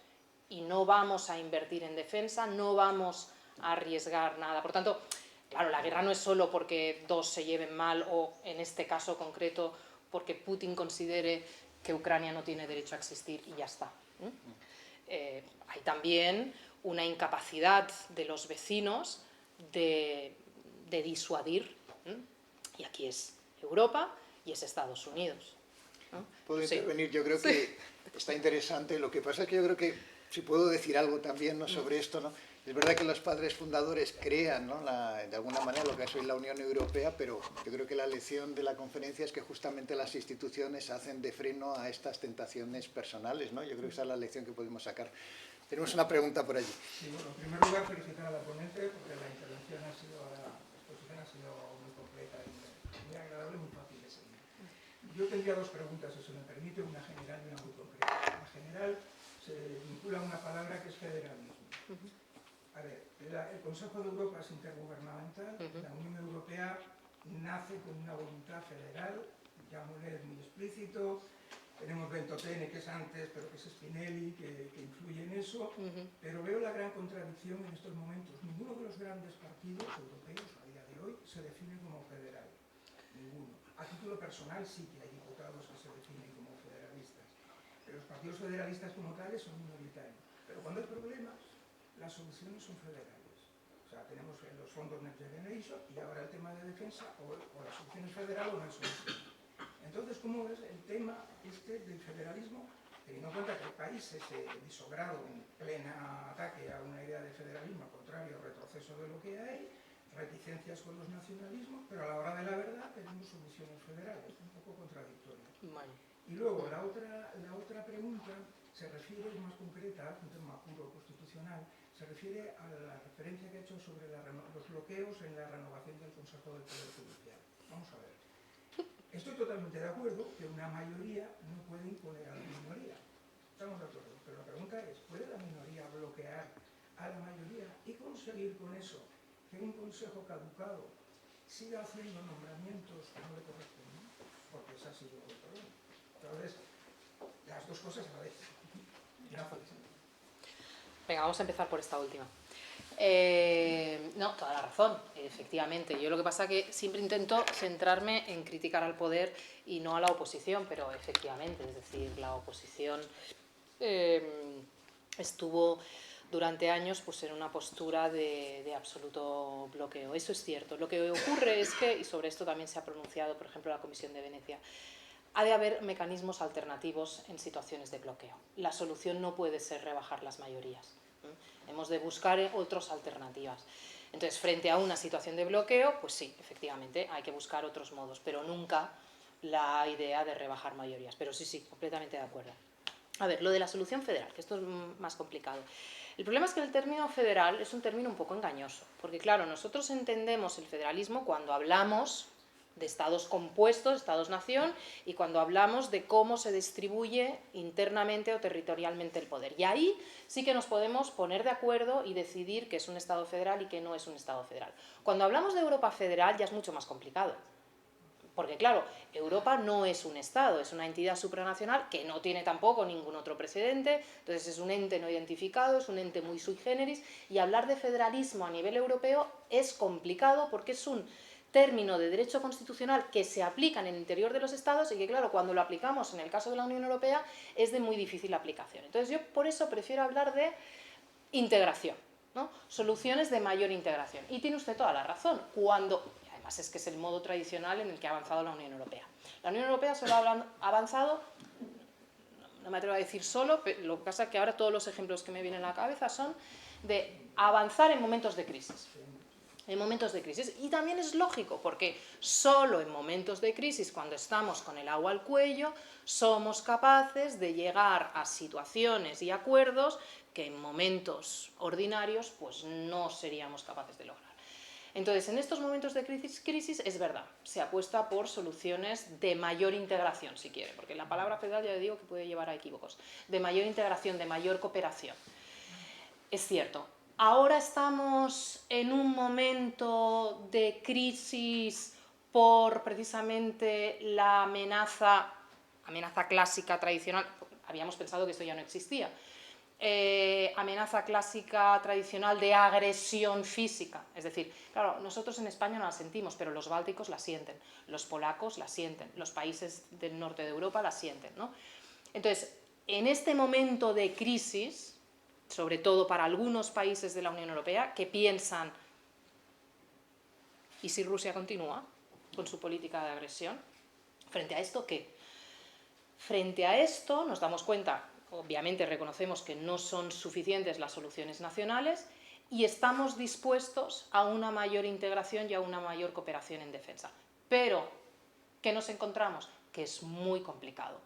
y no vamos a invertir en defensa, no vamos a arriesgar nada. Por tanto, claro, la guerra no es solo porque dos se lleven mal o, en este caso concreto, porque Putin considere que Ucrania no tiene derecho a existir y ya está. Hay también una incapacidad de los vecinos de disuadir, y aquí es Europa y es Estados Unidos, ¿no? Puedo Sí. intervenir, yo creo que está interesante. Lo que pasa es que yo creo que, si puedo decir algo también, ¿no?, sobre esto, ¿no? Es verdad que los padres fundadores crean, ¿no?, de alguna manera lo que es hoy la Unión Europea, pero yo creo que la lección de la conferencia es que justamente las instituciones hacen de freno a estas tentaciones personales, ¿no? Yo creo que esa es la lección que podemos sacar. Tenemos una pregunta por allí. Sí, bueno, en primer lugar felicitar a la ponente porque la intervención la exposición ha sido muy completa y muy agradable, muy fácil de seguir. Yo tendría dos preguntas, si se me permite, una general y una muy concreta. La general se vincula a una palabra que es federalismo. A ver, el Consejo de Europa es intergubernamental, la Unión Europea nace con una voluntad federal, llamémosle muy explícito. Tenemos Ventotene, que es antes, pero que es Spinelli, que influye en eso, pero veo la gran contradicción en estos momentos. Ninguno de los grandes partidos europeos a día de hoy se define como federal. Ninguno. A título personal sí que hay diputados que se definen como federalistas, pero los partidos federalistas como tales son minoritarios. Pero cuando hay problemas, las soluciones son federales. O sea, tenemos los fondos Next Generation y ahora el tema de defensa, o la solución es federal o no hay solución. Entonces, ¿cómo es el tema del federalismo? Teniendo en cuenta que hay países disogrado en plena ataque a una idea de federalismo, al contrario, retroceso de lo que hay, reticencias con los nacionalismos, pero a la hora de la verdad tenemos soluciones federales, un poco contradictorias. Bueno. Y luego, la otra pregunta se refiere, es más concreta, un tema puro constitucional, se refiere a la referencia que ha hecho sobre los bloqueos en la renovación del Consejo del Poder Judicial. Vamos a ver. Estoy totalmente de acuerdo que una mayoría no puede imponer a la minoría. Estamos de acuerdo. Pero la pregunta es, ¿puede la minoría bloquear a la mayoría y conseguir con eso que un consejo caducado siga haciendo nombramientos que no le corresponden? Porque ese ha sido el problema. Entonces, las dos cosas a la vez. Venga, vamos a empezar por esta última. No, toda la razón, efectivamente. Yo lo que pasa es que siempre intento centrarme en criticar al poder y no a la oposición, pero efectivamente, es decir, la oposición estuvo durante años pues, en una postura de absoluto bloqueo. Eso es cierto. Lo que ocurre es que, y sobre esto también se ha pronunciado, por ejemplo, la Comisión de Venecia, ha de haber mecanismos alternativos en situaciones de bloqueo. La solución no puede ser rebajar las mayorías. Hemos de buscar otras alternativas. Entonces, frente a una situación de bloqueo, pues sí, efectivamente, hay que buscar otros modos, pero nunca la idea de rebajar mayorías. Pero sí, completamente de acuerdo. A ver, lo de la solución federal, que esto es más complicado. El problema es que el término federal es un término un poco engañoso, porque claro, nosotros entendemos el federalismo cuando hablamos de estados compuestos, estados-nación, y cuando hablamos de cómo se distribuye internamente o territorialmente el poder. Y ahí sí que nos podemos poner de acuerdo y decidir qué es un estado federal y qué no es un estado federal. Cuando hablamos de Europa federal ya es mucho más complicado. Porque claro, Europa no es un Estado, es una entidad supranacional que no tiene tampoco ningún otro precedente, entonces es un ente no identificado, es un ente muy sui generis, y hablar de federalismo a nivel europeo es complicado porque es un término de derecho constitucional que se aplica en el interior de los Estados y que claro, cuando lo aplicamos en el caso de la Unión Europea es de muy difícil aplicación. Entonces yo por eso prefiero hablar de integración, ¿no? Soluciones de mayor integración. Y tiene usted toda la razón, además es que es el modo tradicional en el que ha avanzado la Unión Europea. La Unión Europea solo ha avanzado, no me atrevo a decir solo, pero lo que pasa es que ahora todos los ejemplos que me vienen a la cabeza son de avanzar en momentos de crisis. En momentos de crisis. Y también es lógico, porque solo en momentos de crisis, cuando estamos con el agua al cuello, somos capaces de llegar a situaciones y acuerdos que en momentos ordinarios pues no seríamos capaces de lograr. Entonces, en estos momentos de crisis es verdad, se apuesta por soluciones de mayor integración, si quiere, porque la palabra federal ya le digo que puede llevar a equívocos, de mayor integración, de mayor cooperación. Es cierto, ahora estamos en un momento de crisis por precisamente la amenaza clásica, tradicional, habíamos pensado que esto ya no existía, amenaza clásica tradicional de agresión física, es decir, claro, nosotros en España no la sentimos, pero los bálticos la sienten, los polacos la sienten, los países del norte de Europa la sienten, ¿no? Entonces, en este momento de crisis, sobre todo para algunos países de la Unión Europea, que piensan, ¿y si Rusia continúa con su política de agresión? Frente a esto, ¿qué? Frente a esto nos damos cuenta, obviamente reconocemos que no son suficientes las soluciones nacionales y estamos dispuestos a una mayor integración y a una mayor cooperación en defensa. Pero, ¿qué nos encontramos? Que es muy complicado,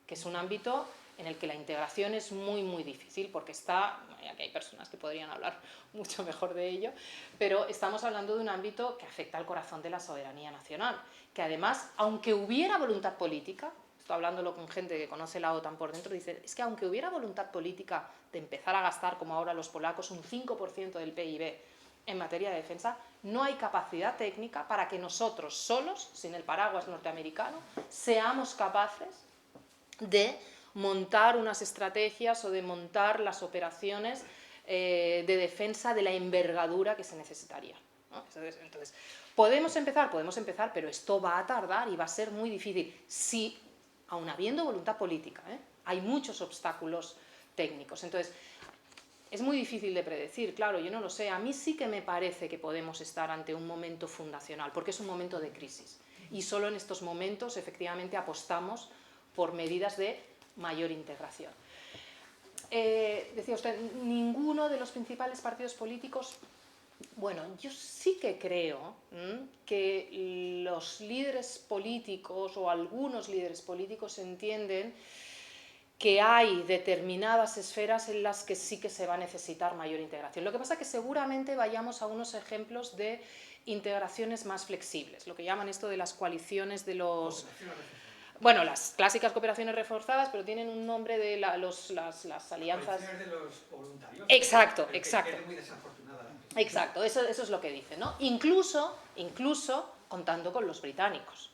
que es un ámbito en el que la integración es muy, muy difícil, porque aquí hay personas que podrían hablar mucho mejor de ello, pero estamos hablando de un ámbito que afecta al corazón de la soberanía nacional, que además, aunque hubiera voluntad política, estoy hablándolo con gente que conoce la OTAN por dentro, dice, es que aunque hubiera voluntad política de empezar a gastar, como ahora los polacos, un 5% del PIB en materia de defensa, no hay capacidad técnica para que nosotros solos, sin el paraguas norteamericano, seamos capaces de montar unas estrategias o de montar las operaciones de defensa de la envergadura que se necesitaría, ¿no? Entonces, podemos empezar, pero esto va a tardar y va a ser muy difícil. Si, aun habiendo voluntad política, hay muchos obstáculos técnicos. Entonces, es muy difícil de predecir, claro, yo no lo sé. A mí sí que me parece que podemos estar ante un momento fundacional, porque es un momento de crisis. Y solo en estos momentos, efectivamente, apostamos por medidas de mayor integración. Decía usted, ninguno de los principales partidos políticos. Bueno, yo sí que creo que los líderes políticos o algunos líderes políticos entienden que hay determinadas esferas en las que sí que se va a necesitar mayor integración. Lo que pasa es que seguramente vayamos a unos ejemplos de integraciones más flexibles, lo que llaman esto de las coaliciones de los... Bueno, las clásicas cooperaciones reforzadas, pero tienen un nombre de las alianzas... De los voluntarios. Exacto, pero exacto. que es muy desafortunada. Exacto, eso es lo que dicen, ¿no? Incluso contando con los británicos.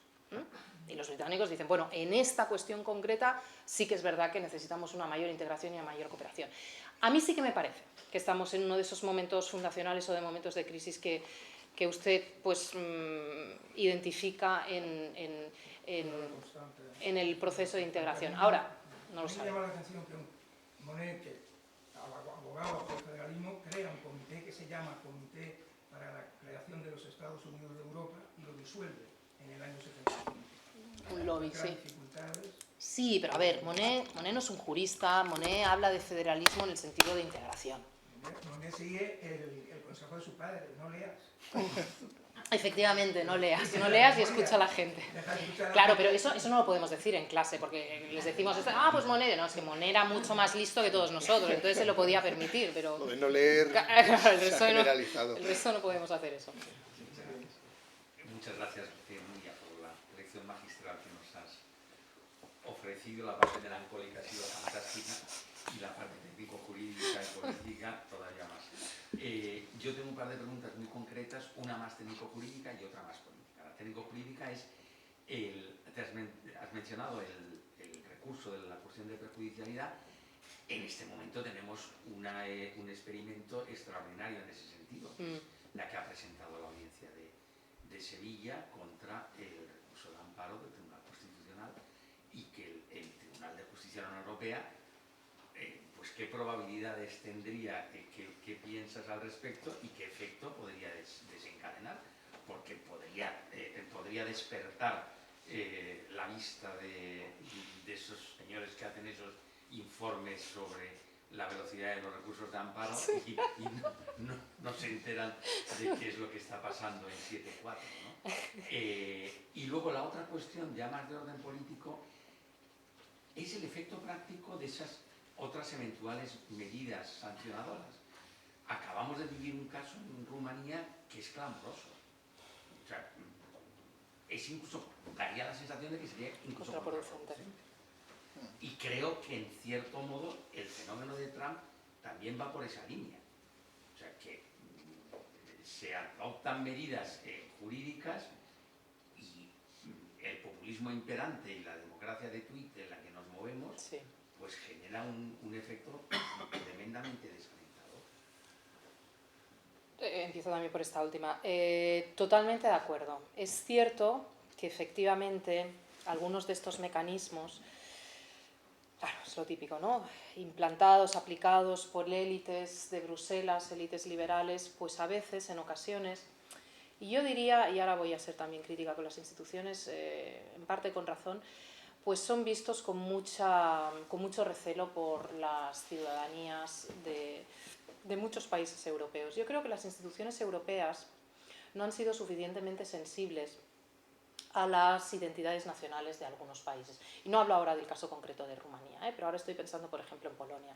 Y los británicos dicen, bueno, en esta cuestión concreta sí que es verdad que necesitamos una mayor integración y una mayor cooperación. A mí sí que me parece que estamos en uno de esos momentos fundacionales o de momentos de crisis que usted pues identifica en el proceso de integración. Ahora, no lo sabe. Me llama la atención que Monnet, que abogado por el federalismo, crea un comité que se llama Comité para la Creación de los Estados Unidos de Europa y lo disuelve en el año 75. Un lobby, sí. Dificultades. Sí, pero a ver, Monnet no es un jurista, Monnet habla de federalismo en el sentido de integración. Monnet sigue el consejo de su padre, no leas. Efectivamente, no leas y escucha a la gente. Deja de escuchar a la Claro, gente. pero eso no lo podemos decir en clase, porque les decimos, pues Monet, no, es que Monet era mucho más listo que todos nosotros, entonces se lo podía permitir, pero Lo de no leer Claro, se ha generalizado. el resto no podemos hacer eso. Muchas gracias, Nuria, por la lección magistral que nos has ofrecido. La parte melancólica ha sido fantástica y la parte técnico-jurídica y política todavía más. Yo tengo un par de preguntas muy concretas, una más técnico-jurídica y otra más política. La técnico-jurídica es, has mencionado el recurso de la cuestión de perjudicialidad. En este momento tenemos un experimento extraordinario en ese sentido, la que ha presentado la audiencia de Sevilla contra el recurso de amparo del Tribunal Constitucional, y que el Tribunal de Justicia de la Unión Europea, pues qué probabilidades tendría, qué piensas al respecto y qué efecto podría desencadenar, porque podría despertar la vista de esos señores que hacen esos informes sobre la velocidad de los recursos de amparo y no se enteran de qué es lo que está pasando en 7.4, ¿no? Y luego la otra cuestión, ya más de orden político, es el efecto práctico de esas otras eventuales medidas sancionadoras. Acabamos de vivir un caso en Rumanía que es clamoroso. O sea, es incluso, daría la sensación de que sería incluso Contraproducente. Y creo que en cierto modo el fenómeno de Trump también va por esa línea. O sea, que se adoptan medidas jurídicas y el populismo imperante y la democracia de Twitter en la que nos movemos, Sí. pues genera un efecto tremendamente desalentador. Empiezo también por esta última. Totalmente de acuerdo. Es cierto que efectivamente algunos de estos mecanismos, claro, es lo típico, ¿no? Implantados, aplicados por élites de Bruselas, élites liberales, pues a veces, en ocasiones, y yo diría, y ahora voy a ser también crítica con las instituciones, en parte con razón, pues son vistos con mucho recelo por las ciudadanías de muchos países europeos. Yo creo que las instituciones europeas no han sido suficientemente sensibles a las identidades nacionales de algunos países. Y no hablo ahora del caso concreto de Rumanía, pero ahora estoy pensando, por ejemplo, en Polonia.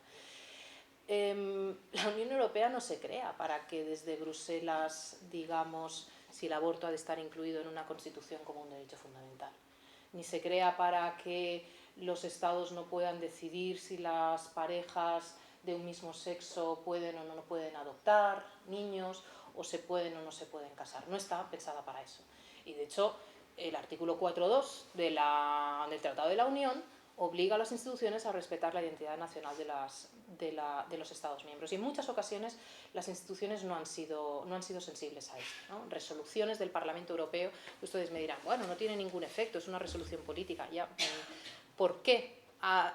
La Unión Europea no se crea para que desde Bruselas digamos si el aborto ha de estar incluido en una constitución como un derecho fundamental. Ni se crea para que los estados no puedan decidir si las parejas de un mismo sexo pueden o no pueden adoptar niños, o se pueden o no se pueden casar. No está pensada para eso. Y de hecho, el artículo 4.2 del Tratado de la Unión obliga a las instituciones a respetar la identidad nacional de los Estados miembros. Y en muchas ocasiones las instituciones no han sido sensibles a esto, ¿no? Resoluciones del Parlamento Europeo, ustedes me dirán, bueno, no tiene ningún efecto, es una resolución política. Ya, ¿por qué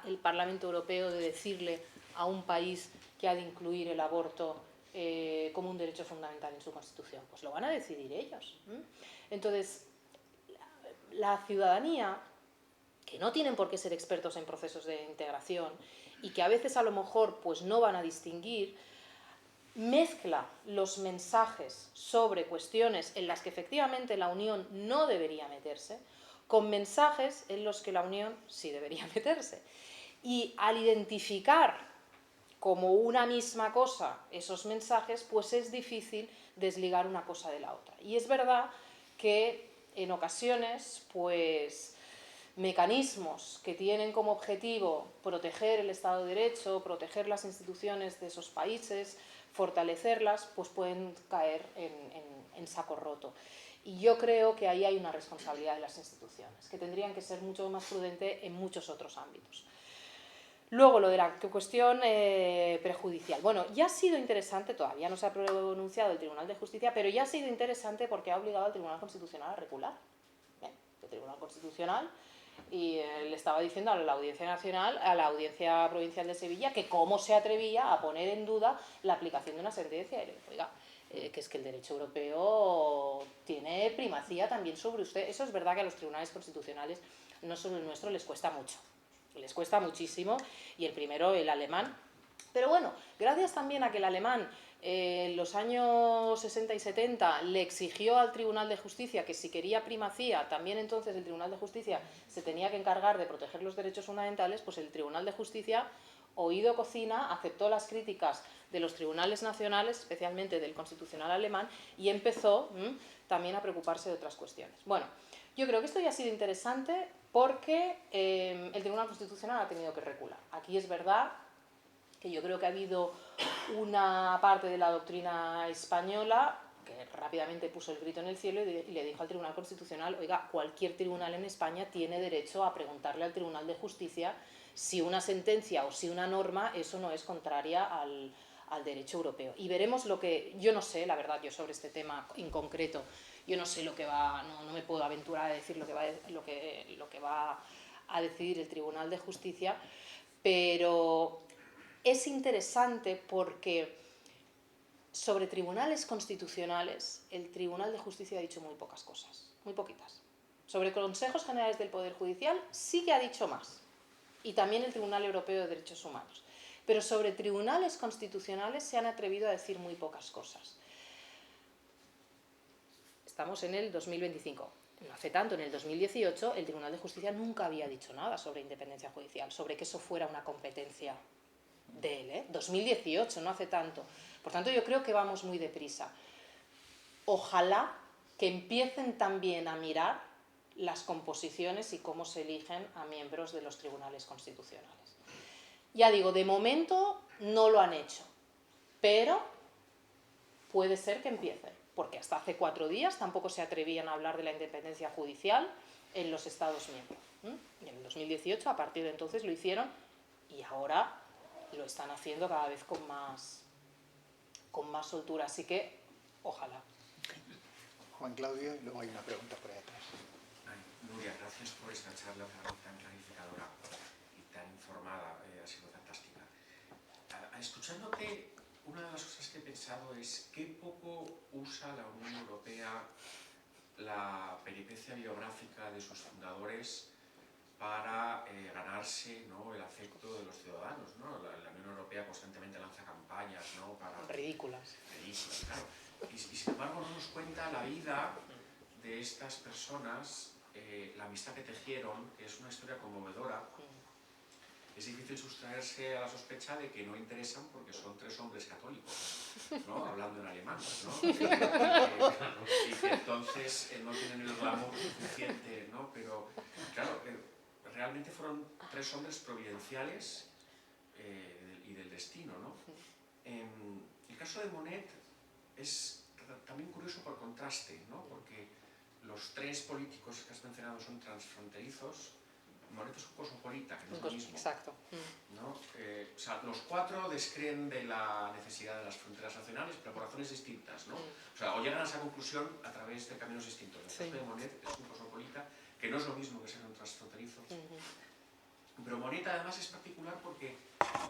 el Parlamento Europeo de decirle a un país que ha de incluir el aborto como un derecho fundamental en su Constitución? Pues lo van a decidir ellos. Entonces, la ciudadanía, que no tienen por qué ser expertos en procesos de integración y que a veces a lo mejor pues no van a distinguir, mezcla los mensajes sobre cuestiones en las que efectivamente la Unión no debería meterse con mensajes en los que la Unión sí debería meterse. Y al identificar como una misma cosa esos mensajes, pues es difícil desligar una cosa de la otra. Y es verdad que en ocasiones, pues, mecanismos que tienen como objetivo proteger el Estado de Derecho, proteger las instituciones de esos países, fortalecerlas, pues pueden caer en saco roto. Y yo creo que ahí hay una responsabilidad de las instituciones, que tendrían que ser mucho más prudentes en muchos otros ámbitos. Luego, lo de la cuestión prejudicial. Bueno, ya ha sido interesante, todavía no se ha pronunciado el Tribunal de Justicia, pero ya ha sido interesante porque ha obligado al Tribunal Constitucional a recular. Bien, el Tribunal Constitucional, y le estaba diciendo a la Audiencia Nacional, a la Audiencia Provincial de Sevilla, que cómo se atrevía a poner en duda la aplicación de una sentencia. Y le digo, oiga, que es que el derecho europeo tiene primacía también sobre usted. Eso es verdad que a los tribunales constitucionales, no solo el nuestro, les cuesta mucho. Les cuesta muchísimo, y el primero, el alemán, Pero bueno, gracias también a que el alemán en los años 60 y 70 le exigió al Tribunal de Justicia que si quería primacía, también entonces el Tribunal de Justicia se tenía que encargar de proteger los derechos fundamentales, pues el Tribunal de Justicia, oído cocina, aceptó las críticas de los tribunales nacionales, especialmente del Constitucional alemán, y empezó también a preocuparse de otras cuestiones. Bueno, yo creo que esto ya ha sido interesante porque el Tribunal Constitucional ha tenido que recular. Aquí es verdad que yo creo que ha habido una parte de la doctrina española que rápidamente puso el grito en el cielo y le dijo al Tribunal Constitucional, oiga, cualquier tribunal en España tiene derecho a preguntarle al Tribunal de Justicia si una sentencia o si una norma, eso no es contraria al derecho europeo. Y veremos lo que, yo no sé, la verdad, yo sobre este tema en concreto, yo no sé lo que va, no me puedo aventurar a decir lo que va a decidir el Tribunal de Justicia, pero es interesante porque sobre tribunales constitucionales el Tribunal de Justicia ha dicho muy pocas cosas, muy poquitas. Sobre consejos generales del Poder Judicial sí que ha dicho más, y también el Tribunal Europeo de Derechos Humanos. Pero sobre tribunales constitucionales se han atrevido a decir muy pocas cosas. Estamos en el 2025. No hace tanto, en el 2018, el Tribunal de Justicia nunca había dicho nada sobre independencia judicial, sobre que eso fuera una competencia de él, 2018, no hace tanto. Por tanto, yo creo que vamos muy deprisa. Ojalá que empiecen también a mirar las composiciones y cómo se eligen a miembros de los tribunales constitucionales. Ya digo, de momento no lo han hecho, pero puede ser que empiecen, porque hasta hace 4 días tampoco se atrevían a hablar de la independencia judicial en los Estados miembros. Y en el 2018, a partir de entonces, lo hicieron y ahora lo están haciendo cada vez con más soltura, así que ojalá. Juan Claudio, y luego hay una pregunta por ahí atrás. Nuria, gracias por esta charla tan clarificadora y tan informada, ha sido fantástica. Escuchándote, una de las cosas que he pensado es qué poco usa la Unión Europea la peripecia biográfica de sus fundadores para ganarse, ¿no?, el afecto de los ciudadanos, ¿no? La Unión Europea constantemente lanza campañas, ¿no?, para... Ridículas, claro. Y sin embargo no nos cuenta la vida de estas personas, la amistad que tejieron, que es una historia conmovedora. Es difícil sustraerse a la sospecha de que no interesan porque son 3 hombres católicos, ¿no?, hablando en alemán, ¿no? Y que entonces no tienen el glamour suficiente, ¿no? Pero, claro, realmente fueron 3 hombres providenciales y del destino, ¿no? El caso de Monet es también curioso por contraste, ¿no? Porque los 3 políticos que has mencionado son transfronterizos. Monet es un cosmopolita, que no es lo mismo. Exacto. ¿No? O sea, los 4 descreen de la necesidad de las fronteras nacionales, pero por razones distintas, ¿no? O sea, o llegan a esa conclusión a través de caminos distintos. El caso de Monet es un cosmopolita, que no es lo mismo que ser un transfronterizo. Pero Monet además es particular porque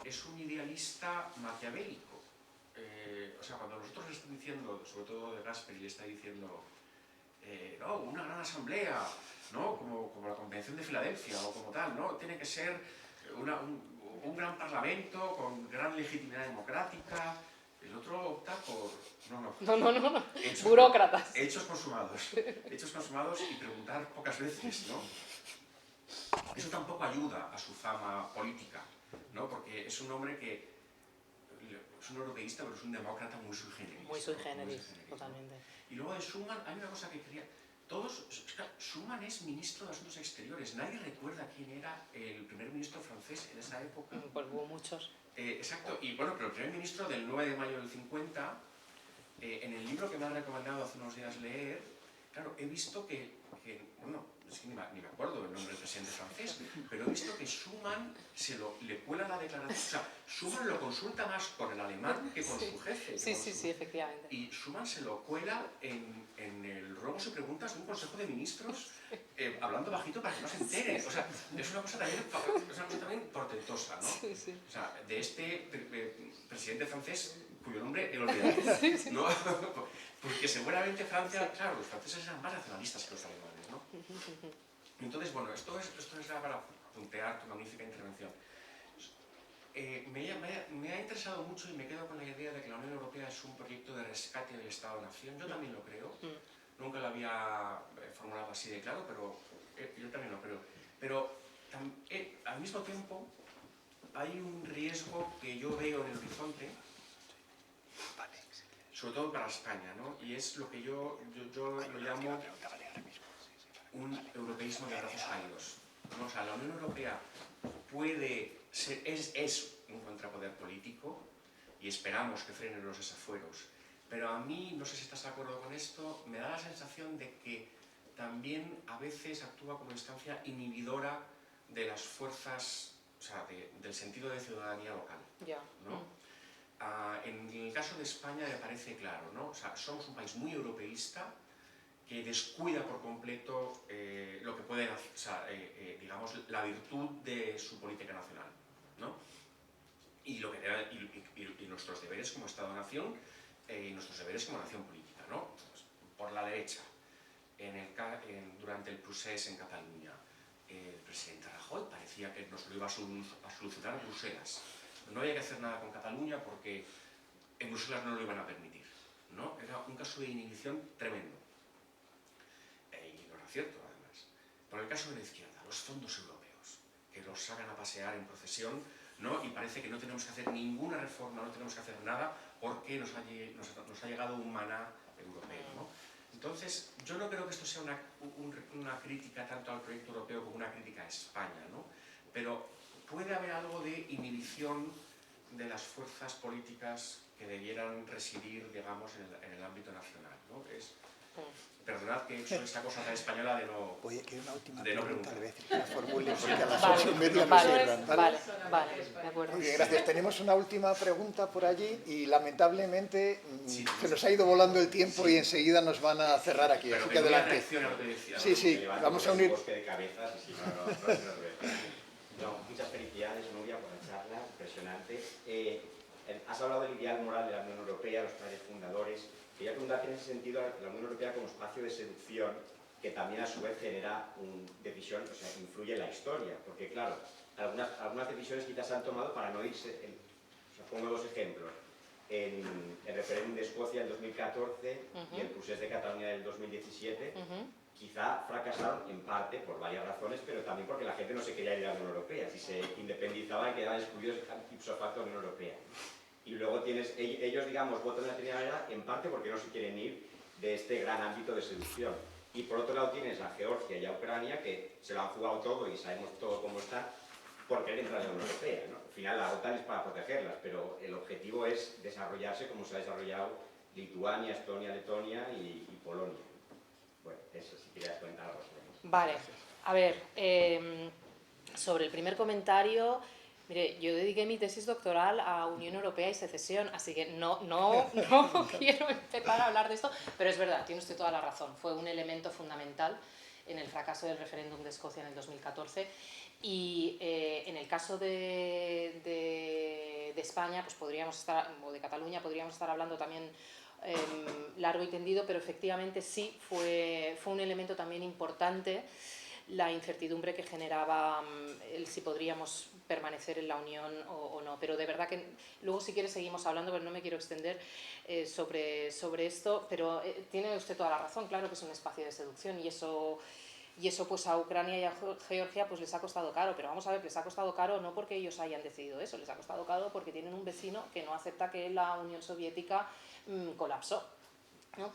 es un idealista maquiavélico. O sea, cuando nosotros le están diciendo, sobre todo de Gasperi, le está diciendo no, una gran asamblea, ¿no?, como la Convención de Filadelfia o como tal, ¿no? Tiene que ser un gran parlamento con gran legitimidad democrática. El otro opta por... No. Burócratas. Hechos consumados y preguntar pocas veces, ¿no? Eso tampoco ayuda a su fama política, ¿no? Porque es un hombre que es un europeísta, pero es un demócrata muy sui generis. Muy sui generis, totalmente. Y luego de Schuman hay una cosa que quería... Schuman es ministro de Asuntos Exteriores. Nadie recuerda quién era el primer ministro francés en esa época. Pues hubo muchos. Exacto. Y bueno, pero el primer ministro del 9 de mayo del 50, en el libro que me han recomendado hace unos días leer, claro, he visto que bueno, es que ni me acuerdo el nombre del presidente francés, pero he visto que Schuman le cuela la declaración. O sea, Schuman lo consulta más con el alemán que con su jefe. Sí, efectivamente. Y Schuman se lo cuela en el ruegos y preguntas de un consejo de ministros, hablando bajito para que no se entere. O sea, es una cosa también portentosa, ¿no? Sí. O sea, de este presidente francés cuyo nombre he olvidado, ¿no? Porque seguramente Francia, claro, los franceses eran más nacionalistas que los alemanes, ¿no? Entonces, bueno, esto es para puntear tu magnífica intervención. me ha interesado mucho y me quedo con la idea de que la Unión Europea es un proyecto de rescate del Estado-Nación. Yo también lo creo. Nunca lo había formulado así de claro, pero yo también lo creo. Pero al mismo tiempo hay un riesgo que yo veo en el horizonte, sobre todo para España, ¿no? Y es lo que yo lo llamo un europeísmo de brazos caídos, ¿no? O sea, la Unión Europea puede ser, es un contrapoder político y esperamos que frenen los desafueros, pero a mí, no sé si estás de acuerdo con esto, me da la sensación de que también a veces actúa como instancia inhibidora de las fuerzas, o sea, del sentido de ciudadanía local, ¿no? En el caso de España me parece claro, ¿no? O sea, somos un país muy europeísta que descuida por completo lo que puede, o sea, digamos, la virtud de su política nacional, ¿no? Y nuestros deberes como Estado-Nación y nuestros deberes como nación política, ¿no? Pues, por la derecha, durante el procés en Cataluña, el presidente Rajoy parecía que nos lo iba a solucionar Bruselas. No había que hacer nada con Cataluña porque en Bruselas no lo iban a permitir, ¿no? Era un caso de inhibición tremendo. Y no era cierto, además. Por el caso de la izquierda, los fondos europeos, que los sacan a pasear en procesión, ¿no? Y parece que no tenemos que hacer ninguna reforma, no tenemos que hacer nada porque nos ha llegado un maná europeo, ¿no? Entonces, yo no creo que esto sea una crítica tanto al proyecto europeo como una crítica a España, ¿no? Pero puede haber algo de inhibición de las fuerzas políticas que debieran residir, digamos, en el ámbito nacional, ¿no? Perdonad que he hecho esta cosa tan española de no Oye, que una última de no pregunta, preguntar. le voy a decir que la formule porque a las Vale, 8:30 nos vale, cierran, ¿vale? vale, de acuerdo. Muy bien, gracias. Tenemos una última pregunta por allí y lamentablemente Sí. se nos ha ido volando el tiempo y enseguida nos van a cerrar aquí, Pero así que que adelante. reaccione a lo que decía, ¿no? Sí, sí, vamos a unir. Bosque de cabezas y si no, no, muchas felicidades, Nuria, por la charla, impresionante. Has hablado del ideal moral de la Unión Europea, los padres fundadores. Quería preguntarte en ese sentido la Unión Europea como espacio de seducción que también a su vez genera decisión, o sea, influye en la historia, porque claro, algunas decisiones quizás se han tomado para no irse, o sea, pongo dos ejemplos, en el referéndum de Escocia en 2014 y el procés de Cataluña del 2017, quizá fracasaron en parte por varias razones, pero también porque la gente no se quería ir a la Unión Europea, si se independizaba quedaban excluidos ipso facto de la Unión Europea. Y luego tienes, ellos, digamos, votan de la determinada manera, en parte porque no se quieren ir de este gran ámbito de seducción. Y por otro lado tienes a Georgia y a Ucrania, que se lo han jugado todo y sabemos todo cómo está, por querer entrar en la Unión Europea, ¿no? Al final la OTAN es para protegerlas, pero el objetivo es desarrollarse como se ha desarrollado Lituania, Estonia, Letonia y Polonia. Bueno, eso, si querías comentar algo sobre eso. Vale, a ver, sobre el primer comentario, mire, yo dediqué mi tesis doctoral a Unión Europea y secesión, así que no quiero empezar a hablar de esto, pero es verdad, tiene usted toda la razón, fue un elemento fundamental en el fracaso del referéndum de Escocia en el 2014 y en el caso de España, pues podríamos estar, o de Cataluña, podríamos estar hablando también largo y tendido, pero efectivamente sí fue un elemento también importante la incertidumbre que generaba el si podríamos permanecer en la Unión o no. Pero de verdad que luego si quiere seguimos hablando, pero no me quiero extender sobre esto, pero tiene usted toda la razón, claro que es un espacio de seducción y eso pues a Ucrania y a Georgia pues les ha costado caro, pero vamos a ver, les ha costado caro no porque ellos hayan decidido eso, les ha costado caro porque tienen un vecino que no acepta que la Unión Soviética colapsó, ¿no?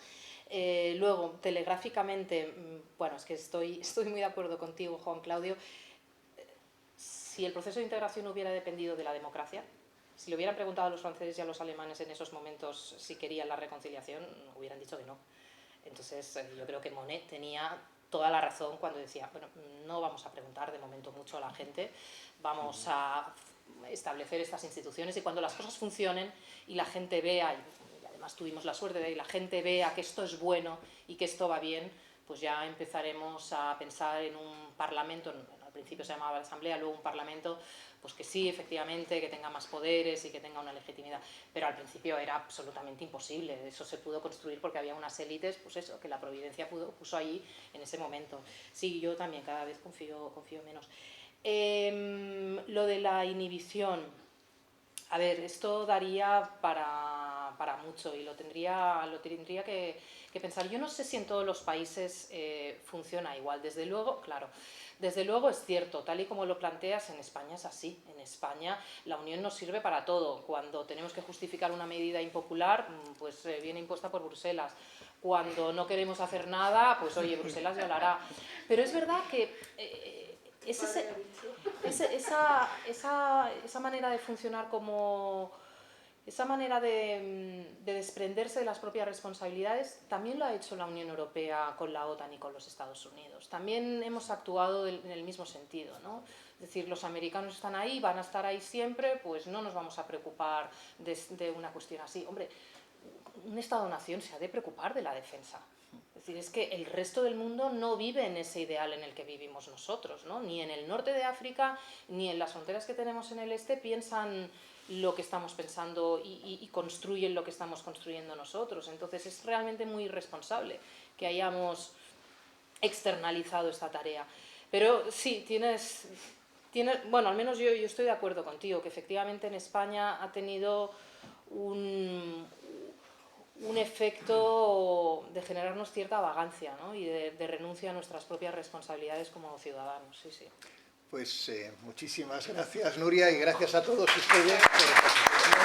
Luego, telegráficamente, bueno, es que estoy muy de acuerdo contigo, Juan Claudio. Si el proceso de integración hubiera dependido de la democracia, si le hubieran preguntado a los franceses y a los alemanes en esos momentos si querían la reconciliación, hubieran dicho que no. Entonces, yo creo que Monnet tenía toda la razón cuando decía, bueno, no vamos a preguntar de momento mucho a la gente, vamos a establecer estas instituciones y cuando las cosas funcionen y la gente vea, y además tuvimos la suerte de que la gente vea que esto es bueno y que esto va bien, pues ya empezaremos a pensar en un parlamento, al principio se llamaba la Asamblea, luego un parlamento, pues que sí, efectivamente, que tenga más poderes y que tenga una legitimidad, pero al principio era absolutamente imposible, eso se pudo construir porque había unas élites, pues eso, que la Providencia puso ahí en ese momento. Sí, yo también cada vez confío menos. Lo de la inhibición, A ver, esto daría para mucho y lo tendría que pensar. Yo no sé si en todos los países funciona igual. Desde luego, claro, desde luego es cierto, tal y como lo planteas, en España es así. En España la Unión nos sirve para todo. Cuando tenemos que justificar una medida impopular, pues viene impuesta por Bruselas. Cuando no queremos hacer nada, pues oye, Bruselas ya lo hará. Pero es verdad que esa manera de funcionar esa manera de desprenderse de las propias responsabilidades también lo ha hecho la Unión Europea con la OTAN y con los Estados Unidos. También hemos actuado en el mismo sentido, ¿no? Es decir, los americanos están ahí, van a estar ahí siempre, pues no nos vamos a preocupar de una cuestión así. Hombre, un Estado-nación se ha de preocupar de la defensa. Es decir, es que el resto del mundo no vive en ese ideal en el que vivimos nosotros, ¿no? Ni en el norte de África, ni en las fronteras que tenemos en el este piensan lo que estamos pensando y construyen lo que estamos construyendo nosotros. Entonces es realmente muy irresponsable que hayamos externalizado esta tarea. Pero sí, bueno, al menos yo estoy de acuerdo contigo, que efectivamente en España ha tenido un efecto de generarnos cierta vagancia, ¿no? Y de renuncia a nuestras propias responsabilidades como ciudadanos. Sí, sí. Pues muchísimas gracias, Nuria, y gracias a todos ustedes por